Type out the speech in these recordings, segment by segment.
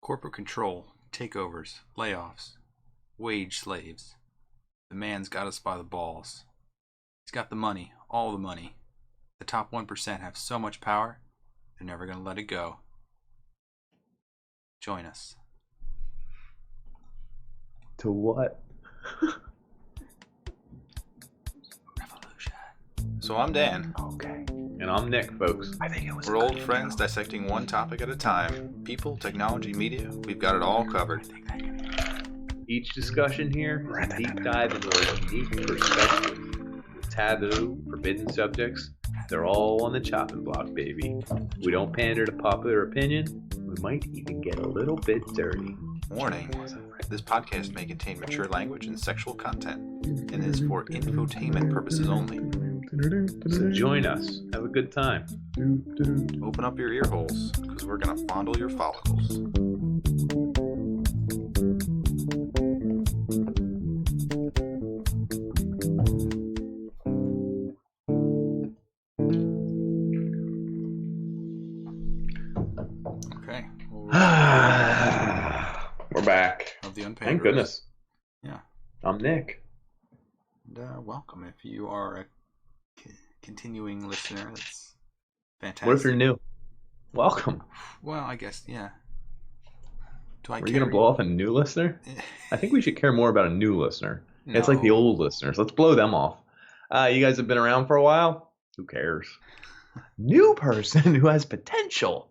Corporate control, takeovers, layoffs, wage slaves. The man's got us by the balls. He's got the money, all the money. The top 1% have so much power, they're never going to let it go. Join us. To what? Revolution. So I'm Dan. Okay. And I'm Nick, folks. I think it was. We're old friends dissecting one topic at a time. People, technology, media, we've got it all covered. Each discussion here is a deep dive into a unique perspective. Taboo, forbidden subjects, they're all on the chopping block, baby. We don't pander to popular opinion. We might even get a little bit dirty. Warning, this podcast may contain mature language and sexual content, and is for infotainment purposes only. So join us. Have a good time. Open up your ear holes, because we're going to fondle your follicles. Okay. We're back. Of the UnP. Thank goodness. Yeah. I'm Nick. And, welcome. If you are a continuing listener, that's fantastic. What if you're new? Welcome. Well, I guess, yeah. Are you going to blow off a new listener? I think we should care more about a new listener. No. It's like the old listeners. Let's blow them off. You guys have been around for a while? Who cares? New person who has potential.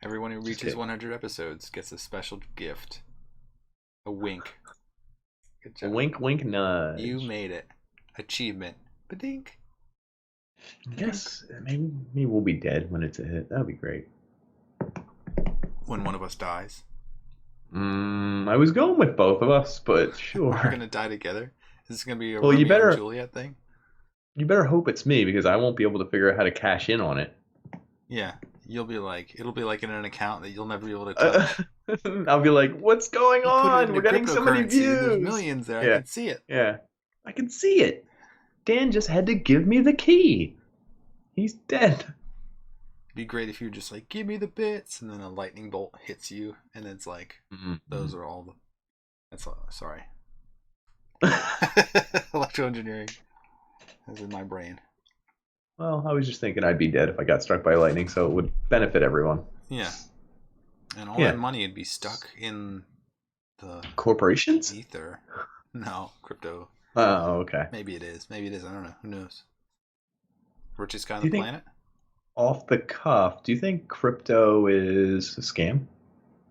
Everyone who reaches 100 episodes gets a special gift. A wink. Good job. A wink, wink, nudge. You made it. Achievement. Ba-dink. Yes. Maybe we'll be dead when it's a hit. That would be great. When one of us dies. I was going with both of us, but sure. We're going to die together? Is this going to be a Romeo and Juliet thing? You better hope it's me, because I won't be able to figure out how to cash in on it. Yeah. It'll be like in an account that you'll never be able to touch. I'll be like, what's going on? We're getting so many views. There's millions there. Yeah. I can see it. Yeah. I can see it. Dan just had to give me the key. He's dead. It'd be great if you were just like, give me the bits, and then a lightning bolt hits you, and it's like, those are all the... That's all... Sorry. Electroengineering is in my brain. Well, I was just thinking I'd be dead if I got struck by lightning, so it would benefit everyone. Yeah. And all that money would be stuck in the... Corporations? Ether. No, crypto. Oh, okay. Maybe it is. I don't know. Who knows? Richest guy on the planet? Off the cuff, do you think crypto is a scam?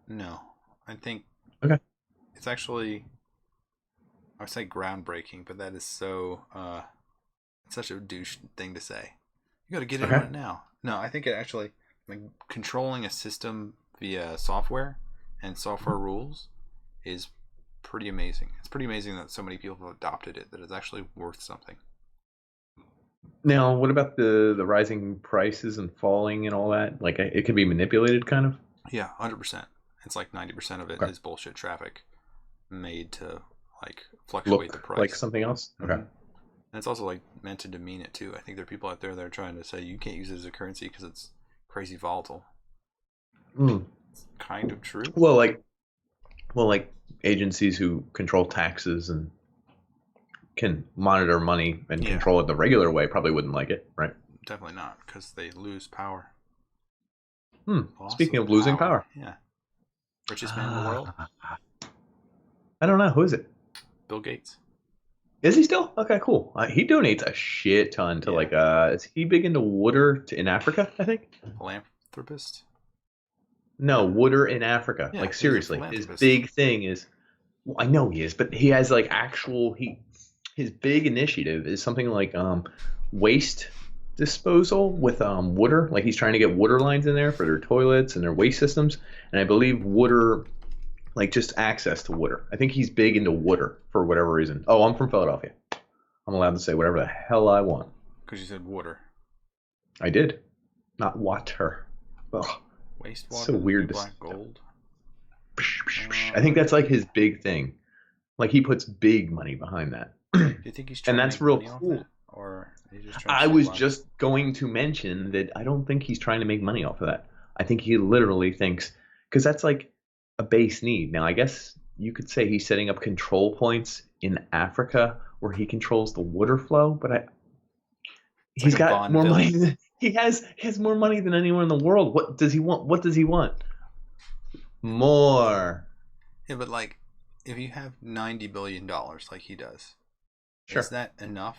No. I think... Okay. It's actually... I would say groundbreaking, but that is so... It's such a douche thing to say. You got to get in on it now. No, I think it actually... Like, controlling a system via software and software rules is pretty amazing. It's pretty amazing that so many people have adopted it, that it's actually worth something. Now, what about the rising prices and falling and all that? Like, it can be manipulated, kind of? Yeah, 100%. It's like 90% of it is bullshit traffic made to, like, fluctuate the price. Like something else? Okay. And it's also, like, meant to demean it, too. I think there are people out there that are trying to say you can't use it as a currency because it's crazy volatile. It's kind of true. Well, like agencies who control taxes and can monitor money and control it the regular way probably wouldn't like it, right? Definitely not, because they lose power. Speaking of losing power. Yeah. Richest man in the world? I don't know. Who is it? Bill Gates. Is he still? Okay, cool. He donates a shit ton to is he big into water in Africa, I think? Philanthropist? No, water in Africa. Yeah, like, seriously. His big thing is... Well, I know he is, but he has, like, his big initiative is something like waste disposal with water. Like, he's trying to get water lines in there for their toilets and their waste systems. And I believe water, like, just access to water. I think he's big into water for whatever reason. Oh, I'm from Philadelphia. I'm allowed to say whatever the hell I want. Because you said water. I did. Not water. Ugh. Wastewater. So weird to black gold. I think that's like his big thing. Like, he puts big money behind that. Do you think he's trying and that's to real make money cool. Off that? Or is he just trying to I was just going to mention that I don't think he's trying to make money off of that. I think he literally thinks, because that's like a base need. Now, I guess you could say he's setting up control points in Africa where he controls the water flow, but It's like he's a got Bond more money villain. than he has more money than anyone in the world. What does he want? What does he want? More. Yeah, but like, if you have $90 billion like he does, is Sure. that enough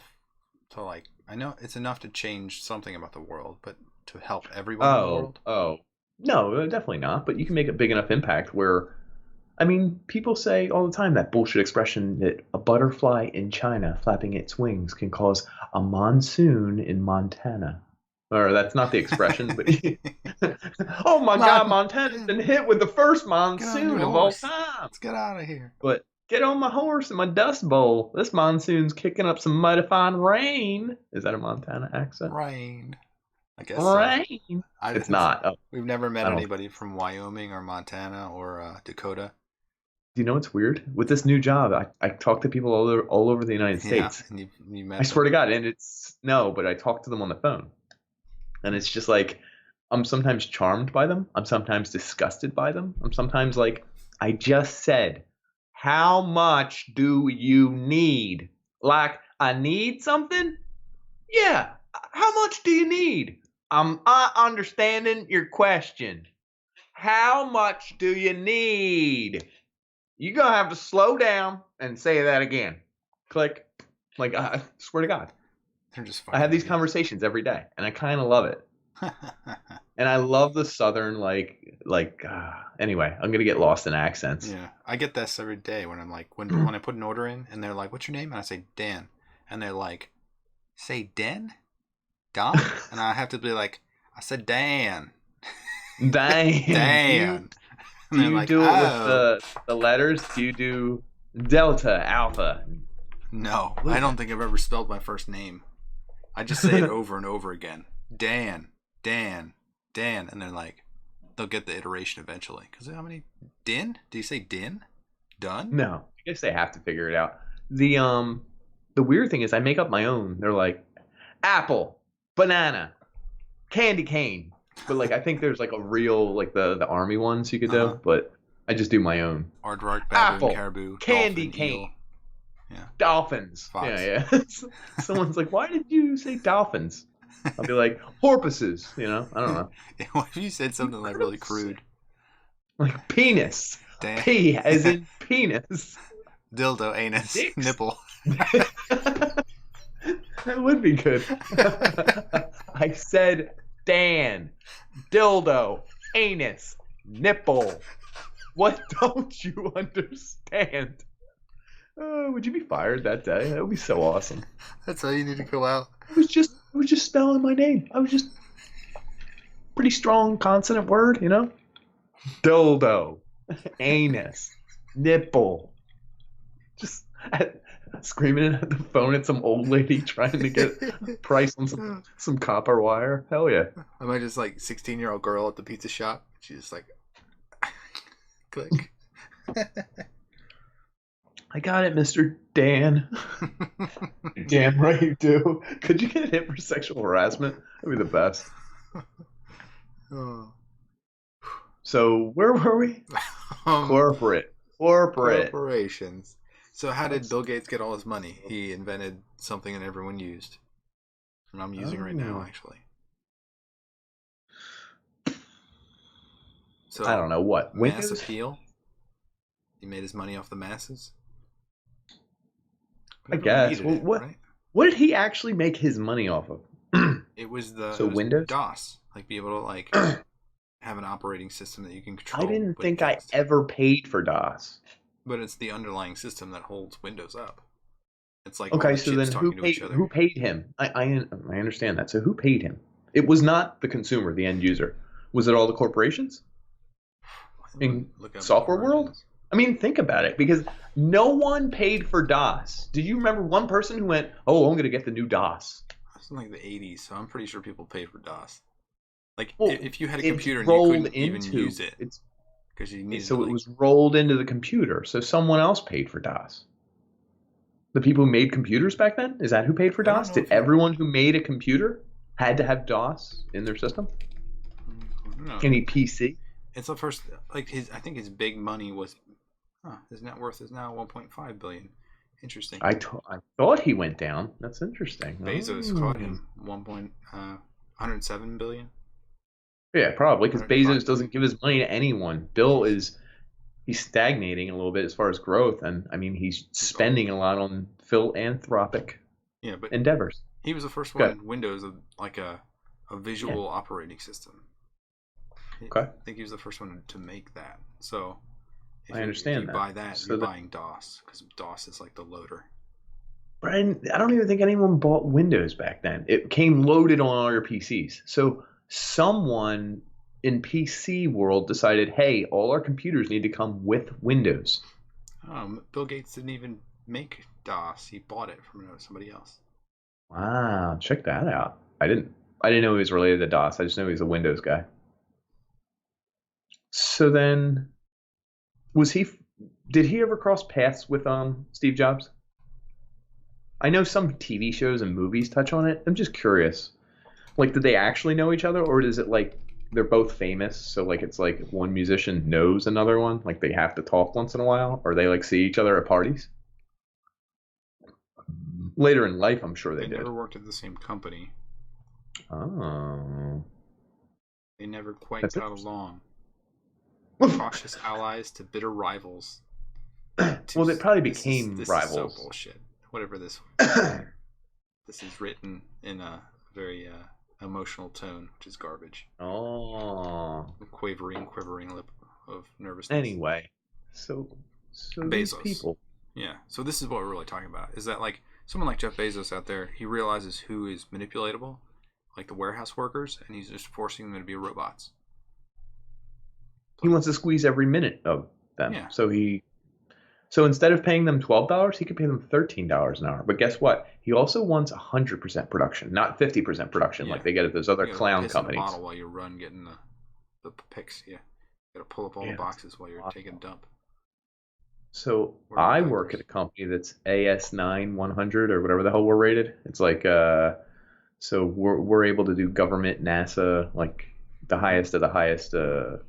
to like? I know it's enough to change something about the world, but to help everyone in the Oh, world? oh. No, definitely not. But you can make a big enough impact where, I mean, people say all the time that bullshit expression that a butterfly in China flapping its wings can cause a monsoon in Montana. Or that's not the expression, but oh my God, Mom, Montana's been hit with the first get on your monsoon of all horse. time. Let's get out of here. But get on my horse and my dust bowl. This monsoon's kicking up some mighty fine rain. Is that a Montana accent? Rain. I guess so. Rain. I, It's not. Oh, we've never met I don't. anybody from Wyoming or Montana or Dakota. Do you know what's weird? With this new job, I talk to people all over the United Yeah, States. and you I met swear them. to God, and it's no, but I talk to them on the phone, and it's just like I'm sometimes charmed by them. I'm sometimes disgusted by them. I'm sometimes like, I just said, how much do you need? Like, I need something? Yeah. How much do you need? I'm not understanding your question. How much do you need? You're going to have to slow down and say that again. Click. Like, I swear to God. They're just I have these fucking conversations every day, and I kind of love it. with And I love the southern, anyway, I'm going to get lost in accents. you. Yeah, I get this every day when I'm like, when I put an order in and they're like, "What's your name?" and I say Dan, and they're like, "Say Den, Don," and I have to be like, "I said Dan, Dang. Dan," and Do they're you like, do it with "Oh, the letters? Do you do Delta, Alpha? no, I don't think I've ever spelled my first name. I just say it over and over again, Dan, Dan, Dan," and they're like, they'll get the iteration eventually. Because how many Din? Do you say Din? Done? No, I guess they have to figure it out. The weird thing is I make up my own. They're like apple, banana, candy cane. But like I think there's like a real like the army ones you could do, but I just do my own. Aardvark, baboon, Apple, caribou, candy dolphin, cane, eel. Yeah. dolphins. Fox. Yeah. Someone's like, why did you say dolphins? I'll be like, porpoises. I don't know. What if you said something like really crude? Like penis. Dan. P as in penis. Dildo, anus, Dicks. nipple. That would be good. I said Dan, dildo, anus, nipple. What don't you understand? Would you be fired that day? That would be so awesome. That's how you need to go out. I was just spelling my name. I was just pretty strong consonant word, Dildo, anus, nipple. Just screaming at the phone at some old lady trying to get a price on some copper wire. Hell yeah. I might just like 16-year-old girl at the pizza shop. She's just like, click. I got it, Mr. Dan. Damn right you do. Could you get hit for sexual harassment? That'd be the best. Oh. So where were we? Corporate. Corporations. So how did Bill Gates get all his money? He invented something that everyone used. And I'm using right now, actually. So I don't know what. Mass Windows? appeal. He made his money off the masses. I guess. Well, what did he actually make his money off of? It was the Windows? DOS. Like be able to like have an operating system that you can control. I didn't think text. I ever paid for DOS. But it's the underlying system that holds Windows up. It's like okay, so then who paid him? I understand that. So who paid him? It was not the consumer, the end user. Was it all the corporations? In software world? I mean, think about it, because no one paid for DOS. Do you remember one person who went, "Oh, I'm going to get the new DOS"? It's like the 80s, so I'm pretty sure people paid for DOS. Like, well, if you had a computer and you couldn't even use it, because you needed. So it was rolled into the computer. So someone else paid for DOS. The people who made computers back then? Is that who paid for DOS? Did everyone who made a computer had to have DOS in their system? No. Any PC? It's the first, like I think his big money was, his net worth is now 1.5 billion. Interesting. I thought he went down. That's interesting. Bezos caught him 107 billion. Yeah, probably because Bezos doesn't billion. give his money to anyone. Bill he's stagnating a little bit as far as growth, and I mean he's spending a lot on philanthropic but endeavors. He was the first one. Windows, like a visual operating system. Okay. I think he was the first one to make that. So I understand if you buy that, so you're buying DOS, because DOS is like the loader. But I don't even think anyone bought Windows back then. It came loaded on all your PCs. So someone in PC world decided, hey, all our computers need to come with Windows. Bill Gates didn't even make DOS. He bought it from somebody else. Wow, check that out. I didn't know he was related to DOS. I just know he's a Windows guy. So then, did he ever cross paths with Steve Jobs? I know some TV shows and movies touch on it. I'm just curious. Like, did they actually know each other, or is it like they're both famous, so like it's like one musician knows another one, like they have to talk once in a while, or they like see each other at parties? Later in life, I'm sure they did. Never worked at the same company. Oh. They never quite got along. Cautious allies to bitter rivals. Well, they probably became rivals. This is so bullshit. Whatever this this is written in a very emotional tone, which is garbage. Oh. Quivering lip of nervousness. Anyway, so Bezos. These people. Yeah. So this is what we're really talking about. Is that like someone like Jeff Bezos out there? He realizes who is manipulatable, like the warehouse workers, and he's just forcing them to be robots. He wants to squeeze every minute of them. Yeah. So instead of paying them $12, he could pay them $13 an hour. But guess what? He also wants 100% production, not 50% production like they get at those other clown companies. In a bottle while you run getting the picks. Yeah. You got to pull up all the boxes while you're taking a dump. So I work at a company that's AS9 100 or whatever the hell we're rated. It's like so we're able to do government, NASA, like the highest of the highest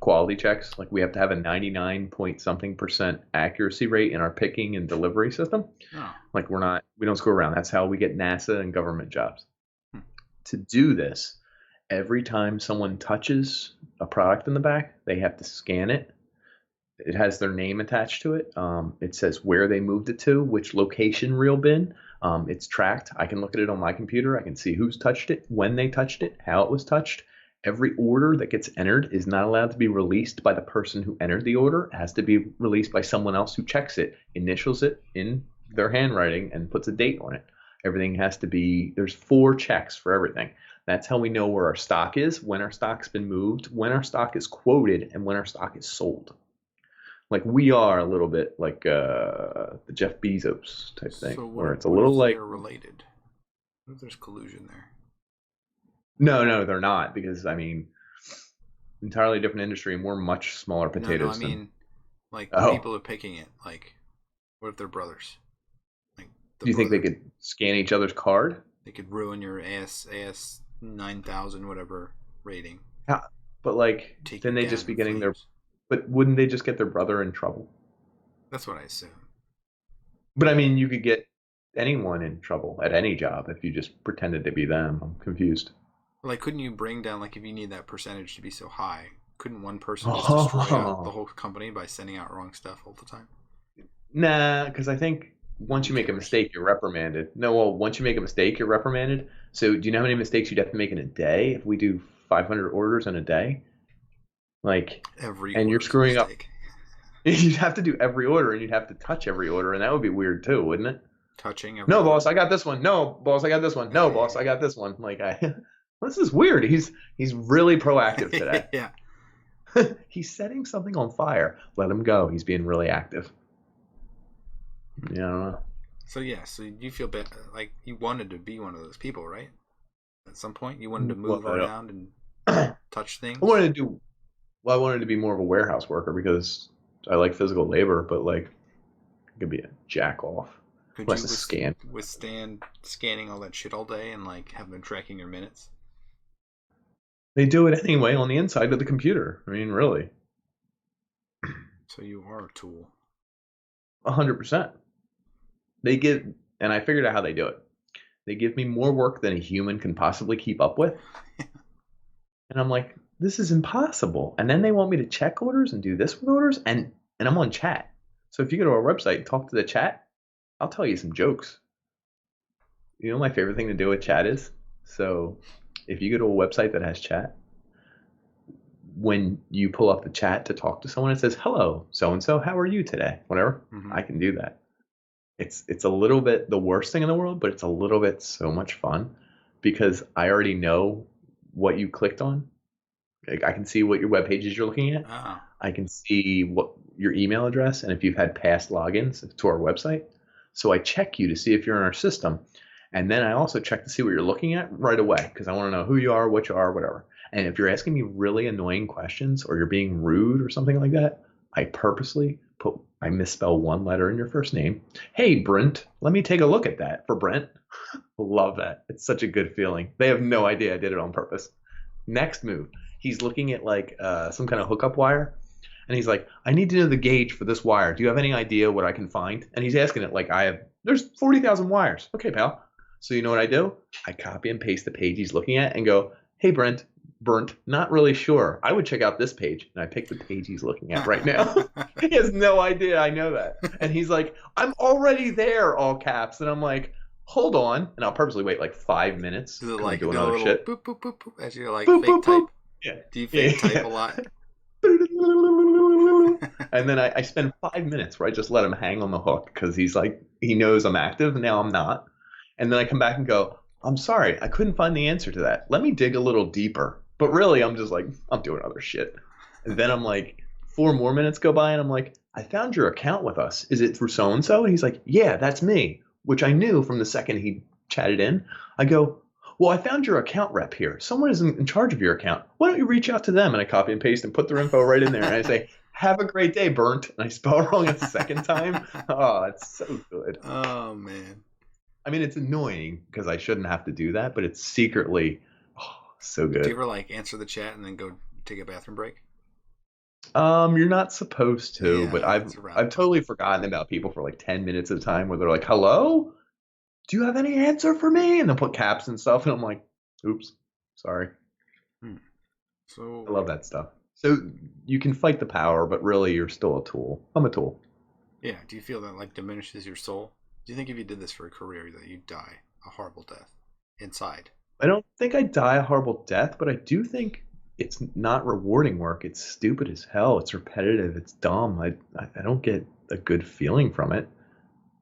quality checks. Like we have to have a 99 point something % accuracy rate in our picking and delivery system. Oh. Like we don't screw around. That's how we get NASA and government jobs. To do this, every time someone touches a product in the back, they have to scan it. It has their name attached to it. It says where they moved it to, which location reel bin. It's tracked. I can look at it on my computer. I can see who's touched it, when they touched it, how it was touched. Every order that gets entered is not allowed to be released by the person who entered the order. It has to be released by someone else who checks it, initials it in their handwriting, and puts a date on it. Everything has to be, there's 4 checks for everything. That's how we know where our stock is, when our stock's been moved, when our stock is quoted, and when our stock is sold. Like we are a little bit like the Jeff Bezos type thing, where it's a little like they're related. What if there's collusion there? No, they're not, because I mean, entirely different industry, and we're much smaller potatoes. No, I mean, like the people are picking it. Like, what if they're brothers? Like, do you think they could scan each other's card? They could ruin your AS 9000 whatever rating. Yeah, but like then they just be getting their. But wouldn't they just get their brother in trouble? That's what I assume. But I mean, you could get anyone in trouble at any job if you just pretended to be them. I'm confused. Like, couldn't you bring down, like, if you need that percentage to be so high, couldn't one person just destroy the whole company by sending out wrong stuff all the time? Nah, because I think once you make a mistake, you're reprimanded. No, well, once you make a mistake, you're reprimanded. So do you know how many mistakes you'd have to make in a day if we do 500 orders in a day? Like, and you're screwing up. You'd have to do every order, and you'd have to touch every order, and that would be weird too, wouldn't it? Touching every No, boss, I got this one. No, boss, I got this one. No, boss, I got this one. Like, this is weird. He's really proactive today. Yeah. He's setting something on fire. Let him go. He's being really active. Yeah, I don't know. So you feel bad, like you wanted to be one of those people, right? At some point, you wanted to move around and touch things. I wanted to be more of a warehouse worker because I like physical labor, but like I could be a jackoff. Could you withstand scanning all that shit all day and like have them tracking your minutes? They do it anyway on the inside of the computer. I mean, really. So you are a tool. 100%. And I figured out how they do it. They give me more work than a human can possibly keep up with. And I'm like, this is impossible. And then they want me to check orders and do this with orders. And I'm on chat. So if you go to our website and talk to the chat, I'll tell you some jokes. You know, my favorite thing to do with chat is? So if you go to a website that has chat, when you pull up the chat to talk to someone, it says, hello, so-and-so, how are you today? Whatever. I can do that. It's a little bit the worst thing in the world, but it's a little bit so much fun because I already know what you clicked on. Like, I can see what your web pages you're looking at. Oh. I can see what your email address and if you've had past logins to our website. So I check you to see if you're in our system. And then I also check to see what you're looking at right away because I want to know who you are, what you are, whatever. And if you're asking me really annoying questions or you're being rude or something like that, I purposely I misspell one letter in your first name. Hey, Brent, let me take a look at that for Brent. Love that. It's such a good feeling. They have no idea I did it on purpose. Next move. He's looking at like some kind of hookup wire. And he's like, I need to know the gauge for this wire. Do you have any idea what I can find? And he's asking it like there's 40,000 wires. Okay, pal. So you know what I do? I copy and paste the page he's looking at and go, hey, Brent, not really sure. I would check out this page. And I pick the page he's looking at right now. He has no idea I know that. And he's like, I'm already there, all caps. And I'm like, hold on. And I'll purposely wait like 5 minutes. Is it like doing other shit. Boop, boop, boop, boop, as you like boop, fake boop, type? Boop. Yeah. Do you fake type a lot? And then I spend 5 minutes where I just let him hang on the hook because he's like, he knows I'm active. Now I'm not. And then I come back and go, I'm sorry, I couldn't find the answer to that. Let me dig a little deeper. But really, I'm just like, I'm doing other shit. And then I'm like, 4 more minutes go by and I'm like, I found your account with us. Is it through so-and-so? And he's like, yeah, that's me, which I knew from the second he chatted in. I go, well, I found your account rep here. Someone is in charge of your account. Why don't you reach out to them? And I copy and paste and put their info right in there. And I say, have a great day, Burnt. And I spell it wrong a second time. Oh, it's so good. Oh, man. I mean, it's annoying because I shouldn't have to do that, but it's secretly so good. Do you ever like answer the chat and then go take a bathroom break? You're not supposed to, Yeah, but I've totally forgotten about people for like 10 minutes at a time where they're like, hello? Do you have any answer for me? And they'll put caps and stuff. And I'm like, oops, sorry. So I love that stuff. So you can fight the power, but really you're still a tool. I'm a tool. Yeah. Do you feel that like diminishes your soul? Do you think if you did this for a career that you'd die a horrible death inside? I don't think I'd die a horrible death, but I do think it's not rewarding work. It's stupid as hell. It's repetitive. It's dumb. I don't get a good feeling from it.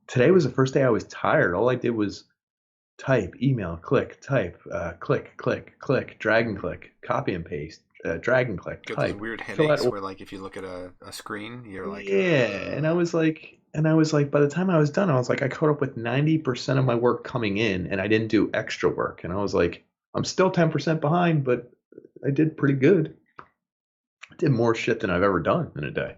Today was the first day I was tired. All I did was type, email, click, type, click, click, click, drag and click, copy and paste, drag and click, Get type. those weird headaches where like if you look at a screen, you're like, yeah. And I was like, by the time I was done, I was like, I caught up with 90% of my work coming in and I didn't do extra work. And I was like, I'm still 10% behind, but I did pretty good. I did more shit than I've ever done in a day.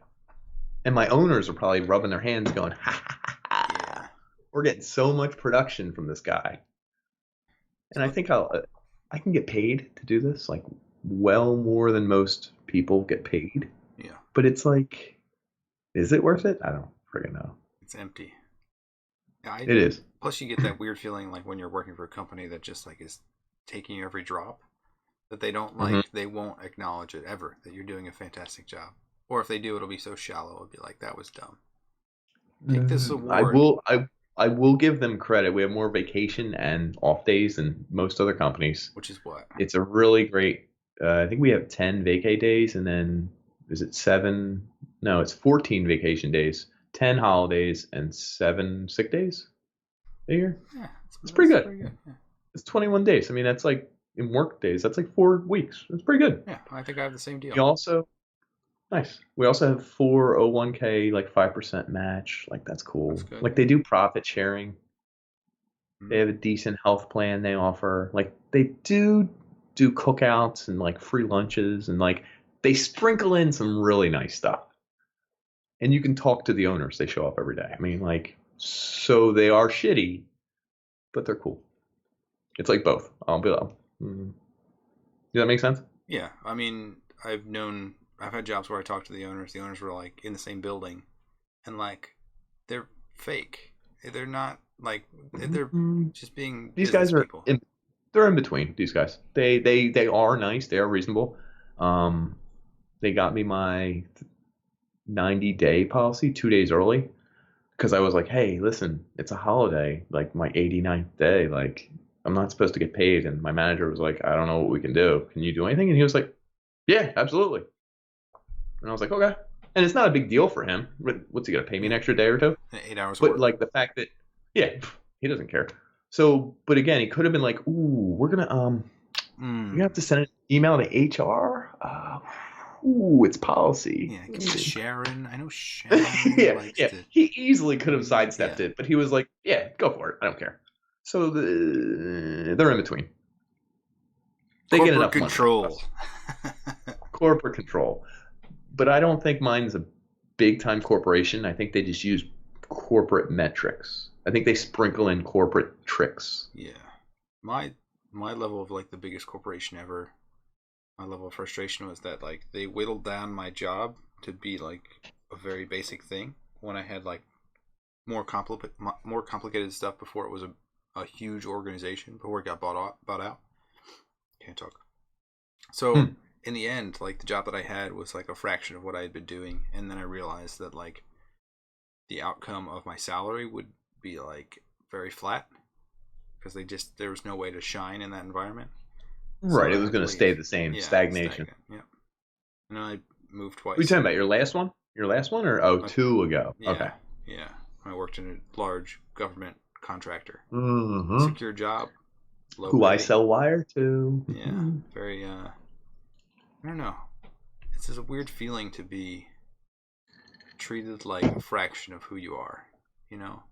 And my owners are probably rubbing their hands going, ha, ha, ha, ha. We're getting so much production from this guy. And I think I can get paid to do this, like well more than most people get paid. Yeah. But it's like, is it worth it? I don't friggin' know. It's empty. Yeah, it is. Plus you get that weird feeling like when you're working for a company that just like is taking every drop, that they don't like, they won't acknowledge it ever, that you're doing a fantastic job. Or if they do, it'll be so shallow, it'll be like, that was dumb. Take this award. I will give them credit. We have more vacation and off days than most other companies. Which is what? It's a really great, I think we have 10 vacay days and then, is it 7? No, it's 14 vacation days, 10 holidays, and 7 sick days a year. Yeah, it's pretty good. Pretty good. Yeah. It's 21 days. I mean, that's like, in work days, that's like 4 weeks. It's pretty good. Yeah, I think I have the same deal. Nice. We also have 401k, like 5% match. Like, that's cool. That's good. Like, they do profit sharing. They have a decent health plan they offer. Like, they do cookouts and like free lunches and like they sprinkle in some really nice stuff. And you can talk to the owners. They show up every day. I mean, like, so they are shitty, but they're cool. It's like both. I'll be like, does that make sense? Yeah. I mean, I've known I've had jobs where I talked to the owners. The owners were like in the same building, and like they're fake. They're not like they're just being These business guys are people. they're in between. These guys, they are nice. They are reasonable. They got me my 90-day policy 2 days early because I was like, hey, listen, it's a holiday, like my 89th day, like I'm not supposed to get paid. And my manager was like, I don't know what we can do. Can you do anything? And he was like, yeah, absolutely. And I was like, okay. And it's not a big deal for him. What's he gonna pay me an extra day or two? 8 hours But work. like the fact that, yeah, he doesn't care. So, but again, he could have been like, ooh, we're gonna you have to send an email to HR. Ooh, it's policy. Yeah, give me Sharon. I know Sharon Yeah, likes yeah. to. He easily could have sidestepped Yeah. it, but he was like, yeah, go for it. I don't care. So they're in between. They get Corporate enough control. money. Corporate control. But I don't think mine's a big time corporation. I think they just use corporate metrics. I think they sprinkle in corporate tricks. Yeah. My level of like the biggest corporation ever, my level of frustration was that like they whittled down my job to be like a very basic thing when I had like more complicated stuff before it was a huge organization, before it got bought out. Can't talk. So in the end, like the job that I had was like a fraction of what I had been doing, and then I realized that like the outcome of my salary would be like very flat because there was no way to shine in that environment. Right, So it was going to stay the same, stagnation. Yeah. And then I moved twice. What are you talking about? Your last one? Your last one, or two ago? Yeah, okay. Yeah. I worked in a large government contractor. Mm-hmm. Secure job. Who pay. I sell wire to. Yeah. Very, I don't know. It's just a weird feeling to be treated like a fraction of who you are, you know?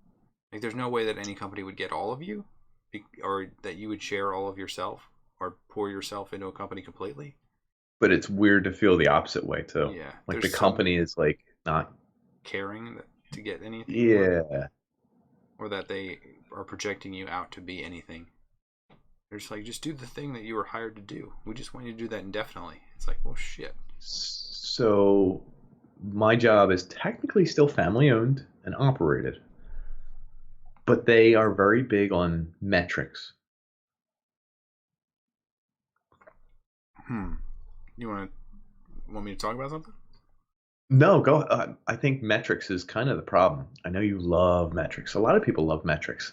Like there's no way that any company would get all of you, or that you would share all of yourself, or pour yourself into a company completely. But it's weird to feel the opposite way too. Yeah. Like the company is like not caring to get anything. Yeah. Or that they are projecting you out to be anything. They're just like, just do the thing that you were hired to do. We just want you to do that indefinitely. It's like, well, shit. So my job is technically still family owned and operated, but they are very big on metrics. You want me to talk about something? No, go. I think metrics is kind of the problem. I know you love metrics. A lot of people love metrics.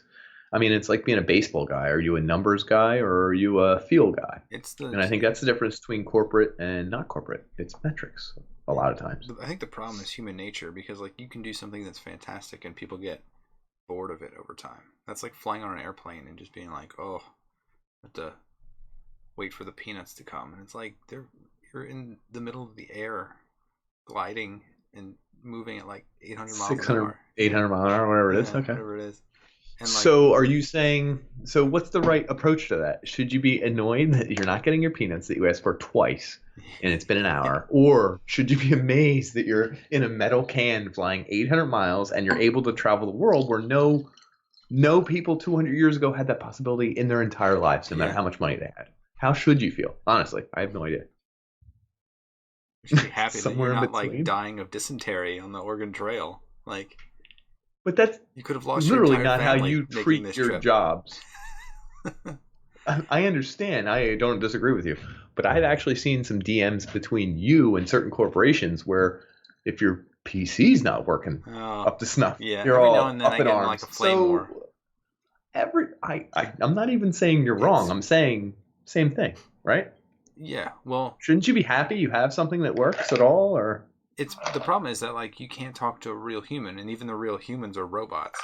I mean, it's like being a baseball guy. Are you a numbers guy or are you a feel guy? And I think that's the difference between corporate and not corporate. It's metrics a lot of times. I think the problem is human nature, because like you can do something that's fantastic and people get bored of it over time. That's like flying on an airplane and just being like, oh, I have to wait for the peanuts to come. And it's like you're in the middle of the air, gliding and moving at like 800 miles an hour. 800 miles an hour, whatever it is. Okay. Whatever it is. And like, so are you saying, so what's the right approach to that? Should you be annoyed that you're not getting your peanuts that you asked for twice and it's been an hour? Or should you be amazed that you're in a metal can flying 800 miles and you're able to travel the world where no people 200 years ago had that possibility in their entire lives, no matter how much money they had? How should you feel? Honestly, I have no idea. You should be happy that you're not like dying of dysentery on the Oregon Trail. Like, but that's you could have lost literally your not how you treat your trip. jobs. I understand. I don't disagree with you. But I've actually seen some DMs between you and certain corporations where if your PC's not working up to snuff, you're all up in arms. Like a flame war. I'm not even saying you're wrong. I'm saying same thing, right? Yeah. Well, shouldn't you be happy you have something that works at all, or? It's the problem is that like you can't talk to a real human, and even the real humans are robots.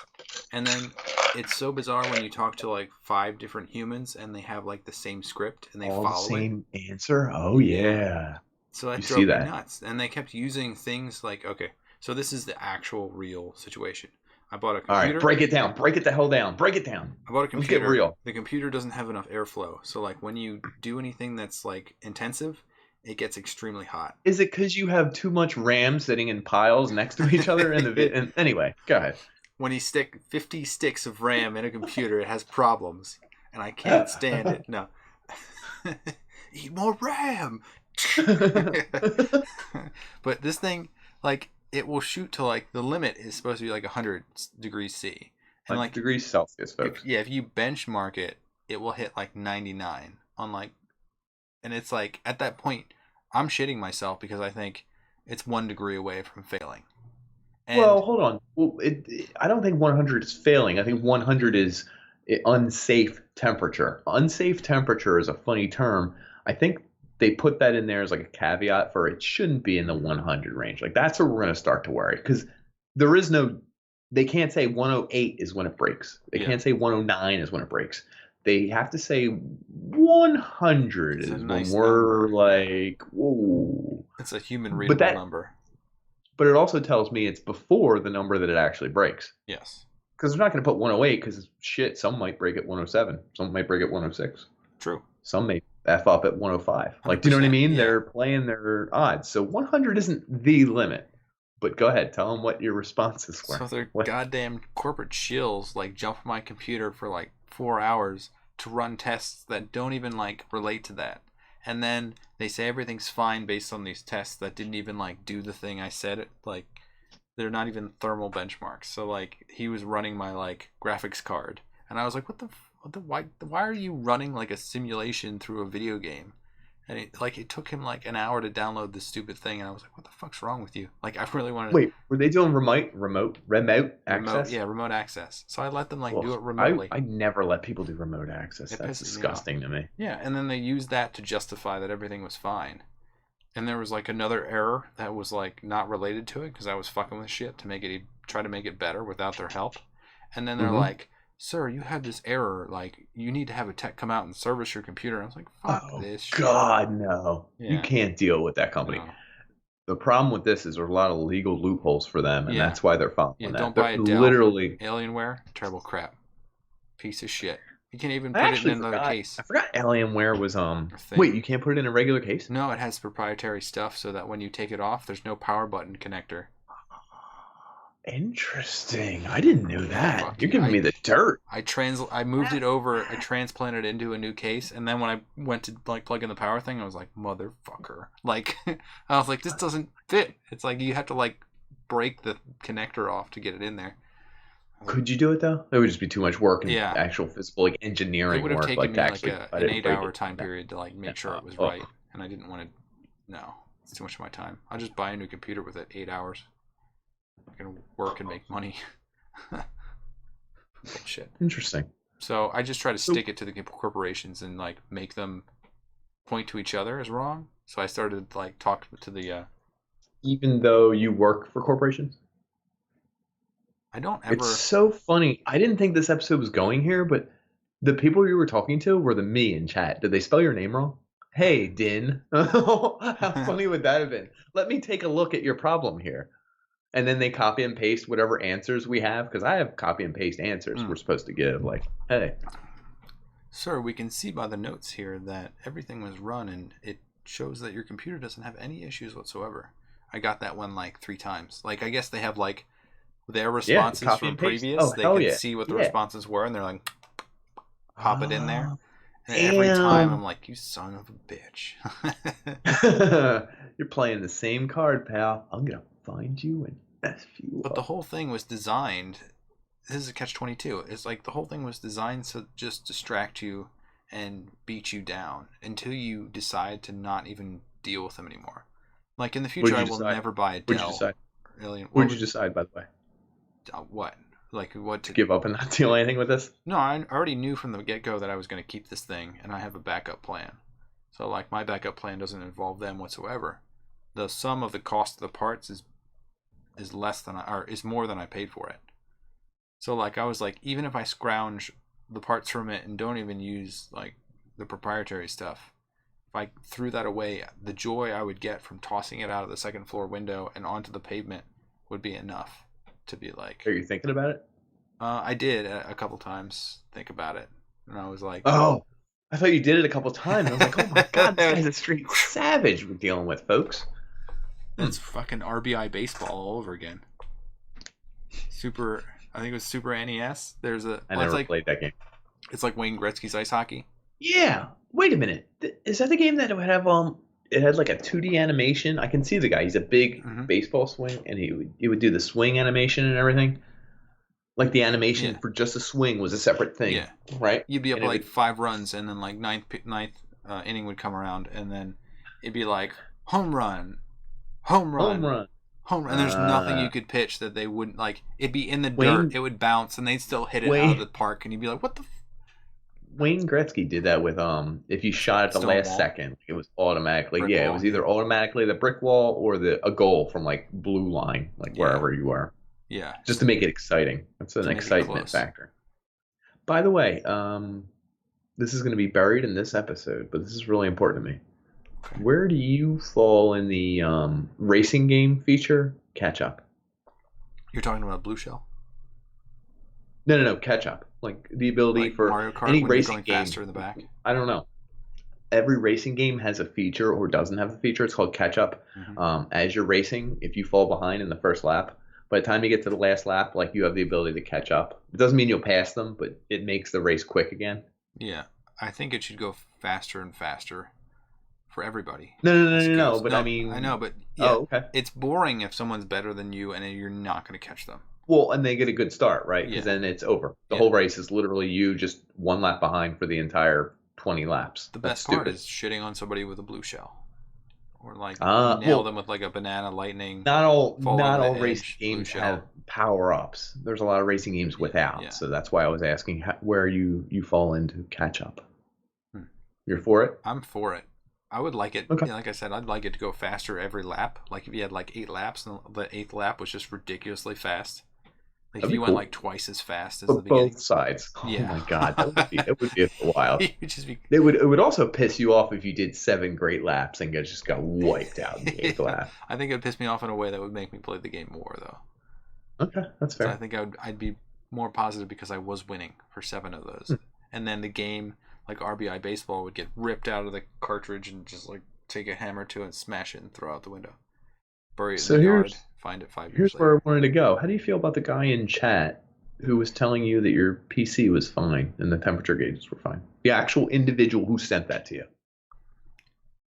And then it's so bizarre when you talk to like 5 different humans and they have like the same script and they all follow the same answer. Oh yeah. So that drove me nuts. And they kept using things like, okay, so this is the actual real situation. I bought a computer. All right, break it down. Break it the hell down. Break it down. I bought a computer. Let's get real. The computer doesn't have enough airflow. So like when you do anything that's like intensive, it gets extremely hot. Is it because you have too much RAM sitting in piles next to each other? Anyway, go ahead. When you stick 50 sticks of RAM in a computer, it has problems. And I can't stand it. No. Eat more RAM. But this thing, like, it will shoot to like the limit is supposed to be like 100 degrees C, and 100 like degrees Celsius, folks. if you benchmark it, it will hit like 99 on like, and it's like at that point, I'm shitting myself because I think it's 1 degree away from failing. Well, And hold on. Well, I don't think 100 is failing. I think 100 is unsafe temperature. Unsafe temperature is a funny term. I think they put that in there as like a caveat for it shouldn't be in the 100 range. Like that's where we're going to start to worry because there is no, they can't say 108 is when it breaks. They yeah, can't say 109 is when it breaks. They have to say 100 it's a is when nice we're number. like, whoa. It's a human But readable that, number. but it also tells me it's before the number that it actually breaks. Yes. Because they're not going to put 108 because shit, some might break at 107. Some might break at 106. True. Some may F up at 105. Like, do you know what I mean? Yeah. They're playing their odds. So 100 isn't the limit. But go ahead. Tell them what your responses were. So they're What? goddamn corporate shills like jump on my computer for like 4 hours to run tests that don't even like relate to that. And then they say everything's fine based on these tests that didn't even like do the thing I said. Like they're not even thermal benchmarks. So like he was running my like graphics card, and I was like, why are you running like a simulation through a video game? And it took him like an hour to download this stupid thing, and I was like, what the fuck's wrong with you? Like I really wanted. Wait, were they doing remote access? Remote access. So I let them like Well, do it remotely. I never let people do remote access. It That's pisses me disgusting to me. Yeah, and then they used that to justify that everything was fine. And there was like another error that was like not related to it because I was fucking with shit to try to make it better without their help. And then they're like, "Sir, you had this error. Like, you need to have a tech come out and service your computer." And I was like, "Fuck this shit." God, no. Yeah. You can't deal with that company. No. The problem with this is there's a lot of legal loopholes for them, and Yeah. that's why they're following Yeah, that. don't They're buy a Dell. literally Alienware, terrible crap. Piece of shit. You can't even I put it actually in another forgot. case. I forgot Alienware was thing. Wait, you can't put it in a regular case? No, it has proprietary stuff so that when you take it off, there's no power button connector. Interesting. I didn't know that. Fuck You're yeah. giving me the dirt. I moved it over. I transplanted it into a new case, and then when I went to like plug in the power thing, I was like, motherfucker! Like, I was like, this doesn't fit. It's like you have to like break the connector off to get it in there. Could you do it though? It would just be too much work and Yeah. actual physical like It engineering would have work, taken like me to like actually an cut it and break 8-hour it. time period to like make sure it was Oh. right, and I didn't want to. No, it's too much of my time. I'll just buy a new computer with it. 8 hours. I can work and make money. Bullshit. Interesting. So I just try to stick it to the corporations and like make them point to each other as wrong. So I started like talking to the. Even though you work for corporations? I don't ever. It's so funny. I didn't think this episode was going here, but the people you were talking to were the me in chat. Did they spell your name wrong? Hey, Din. How funny would that have been? Let me take a look at your problem here. And then they copy and paste whatever answers we have, because I have copy and paste answers we're supposed to give. Like, hey. Sir, we can see by the notes here that everything was run and it shows that your computer doesn't have any issues whatsoever. I got that one like 3 times. Like, I guess they have like their responses from previous. They can see what the responses were, and they're like, pop it in there. And every time I'm like, you son of a bitch. You're playing the same card, pal. I'm going to find you and F you But up. the whole thing was designed. This is a catch-22. It's like the whole thing was designed to just distract you and beat you down until you decide to not even deal with them anymore. Like in the future, I will never buy a Dell. What'd you decide? Alien. What did you decide, by the way? What? Like what? To give up and not deal anything with this? No, I already knew from the get-go that I was going to keep this thing, and I have a backup plan. So like my backup plan doesn't involve them whatsoever. The sum of the cost of the parts is less than is more than I paid for it. So like I was like, even if I scrounge the parts from it and don't even use like the proprietary stuff, if I threw that away, the joy I would get from tossing it out of the second floor window and onto the pavement would be enough to be like. Are you thinking about it? I did a couple times think about it, and I was like, oh, I thought you did it a couple times. I was like, oh my god, this guy's a straight savage we're dealing with, folks. It's fucking RBI baseball all over again. I think it was Super NES. I never played that game. It's like Wayne Gretzky's ice hockey. Yeah. Wait a minute. Is that the game that would have it had like a 2D animation. I can see the guy. He's a big Mm-hmm. baseball swing, and he would do the swing animation and everything. Like the animation Yeah. for just a swing was a separate thing, Yeah. right? You'd be up And it like would 5 runs, and then like ninth inning would come around, and then it'd be like home run, home home run, run. home run. And there's nothing you could pitch that they wouldn't like. It'd be in the dirt. Wayne It would bounce, and they'd still hit it out of Wayne the park, and you'd be like, "What the?" Wayne Gretzky did that with if you shot at the Stone last wall, second, it was automatically brick yeah, it wall. was either automatically the brick wall or a goal from like blue line, like Yeah. wherever you were, Yeah. just to make it exciting. That's an To make it excitement close. factor. By the way, this is going to be buried in this episode, but this is really important to me. Okay. Where do you fall in the racing game feature catch up? You're talking about blue shell, No, catch up. Like the ability like for Mario Kart any when you're racing going game. faster in the back. I don't know. Every racing game has a feature or doesn't have a feature. It's called catch up. Mm-hmm. As you're racing, if you fall behind in the first lap, by the time you get to the last lap, like you have the ability to catch up. It doesn't mean you'll pass them, but it makes the race quick again. Yeah, I think it should go faster and faster for everybody. No. But I mean, I know, but yeah, oh, okay. it's boring if someone's better than you and you're not going to catch them. Well, and they get a good start, right? Because Yeah. then it's over. The Yeah. whole race is literally you just one lap behind for the entire 20 laps. The That's best part stupid. is shitting on somebody with a blue shell, or like Well, nail them with like a banana lightning. not all fall not over all the racing edge, blue games shell. have power ups. There's a lot of racing games without. yeah. So that's why I was asking where you fall into catch up. Hmm. You're for it? I'm for it. I would like it. Okay. Yeah, like I said, I'd like it to go faster every lap. Like if you had like 8 laps and the 8th lap was just ridiculously fast. Like That'd if be you went cool. like twice as fast as For the beginning. both sides. Yeah. Oh my god, that would be wild. It would just be. It would also piss you off if you did 7 great laps and just got wiped out in the 8th lap. I think it would piss me off in a way that would make me play the game more, though. Okay, that's So fair. I think I'd be more positive because I was winning for 7 of those, and then the game, like RBI baseball, would get ripped out of the cartridge and just like take a hammer to it and smash it and throw out the window, bury it in the yard, find it 5 years Here's later. where I wanted to go. How do you feel about the guy in chat who was telling you that your PC was fine and the temperature gauges were fine? The actual individual who sent that to you.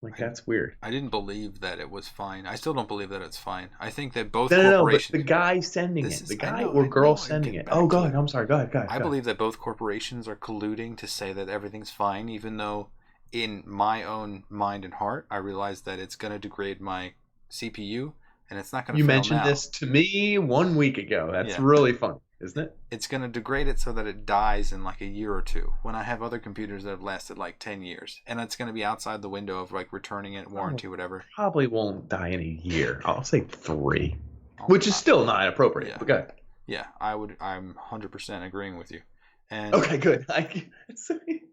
Like, that's weird. I didn't believe that it was fine. I still don't believe that it's fine. I think that both No, but corporations. the guy sending This it, is- the I guy know, or I girl know, sending get it. back Oh, to go it. ahead. I'm sorry. Go ahead. I believe that both corporations are colluding to say that everything's fine, even though in my own mind and heart, I realize that it's going to degrade my CPU and it's not going to You fail mentioned now. this to me 1 week ago. That's Yeah. really funny, isn't it? It's going to degrade it so that it dies in like a year or two when I have other computers that have lasted like 10 years. And it's going to be outside the window of like returning it, warranty, whatever. Probably won't die in a year. I'll say 3, Oh, which is still not appropriate. Yeah. But go ahead. Yeah, I'm 100% agreeing with you. And Okay, good.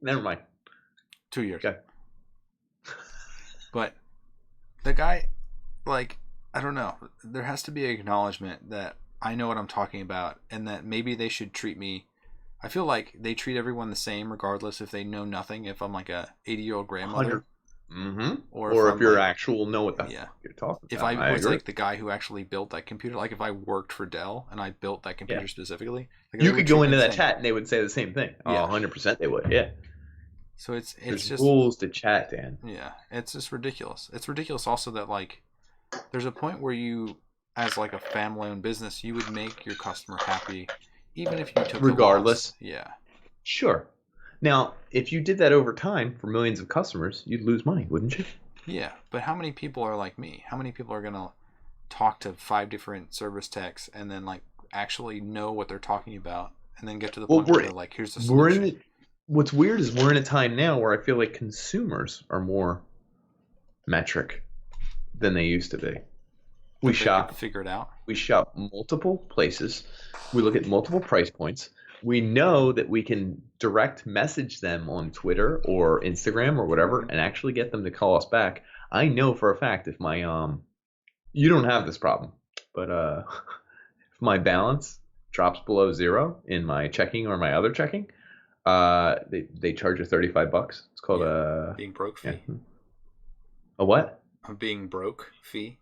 Never mind. 2 years. Okay. But the guy, like, I don't know. There has to be an acknowledgement that I know what I'm talking about and that maybe they should treat me. I feel like they treat everyone the same regardless if they know nothing. If I'm like a 80-year-old grandmother. Mm-hmm. Or if I'm you're like, actual know what the yeah. fuck you're talking If about. I was agree. like the guy who actually built that computer, like if I worked for Dell and I built that computer specifically. Like You they could would go treat into me the that same. chat and they would say the same thing. Yeah. 100% they would. Yeah. So it's There's just rules to chat, Dan. Yeah, it's just ridiculous. It's ridiculous also that like there's a point where you as like a family-owned business, you would make your customer happy even if you took Regardless. the loss. Yeah. Sure. Now, if you did that over time for millions of customers, you'd lose money, wouldn't you? Yeah, but how many people are like me? How many people are going to talk to 5 different service techs and then like actually know what they're talking about and then get to the point where they're like, here's the solution. What's weird is we're in a time now where I feel like consumers are more metric than they used to be. We shop, figure it out. We shop multiple places. We look at multiple price points. We know that we can direct message them on Twitter or Instagram or whatever and actually get them to call us back. I know for a fact if my you don't have this problem, but if my balance drops below 0 in my checking or my other checking, they charge you $35. It's called a being broke fee. Yeah. A what? A being broke fee.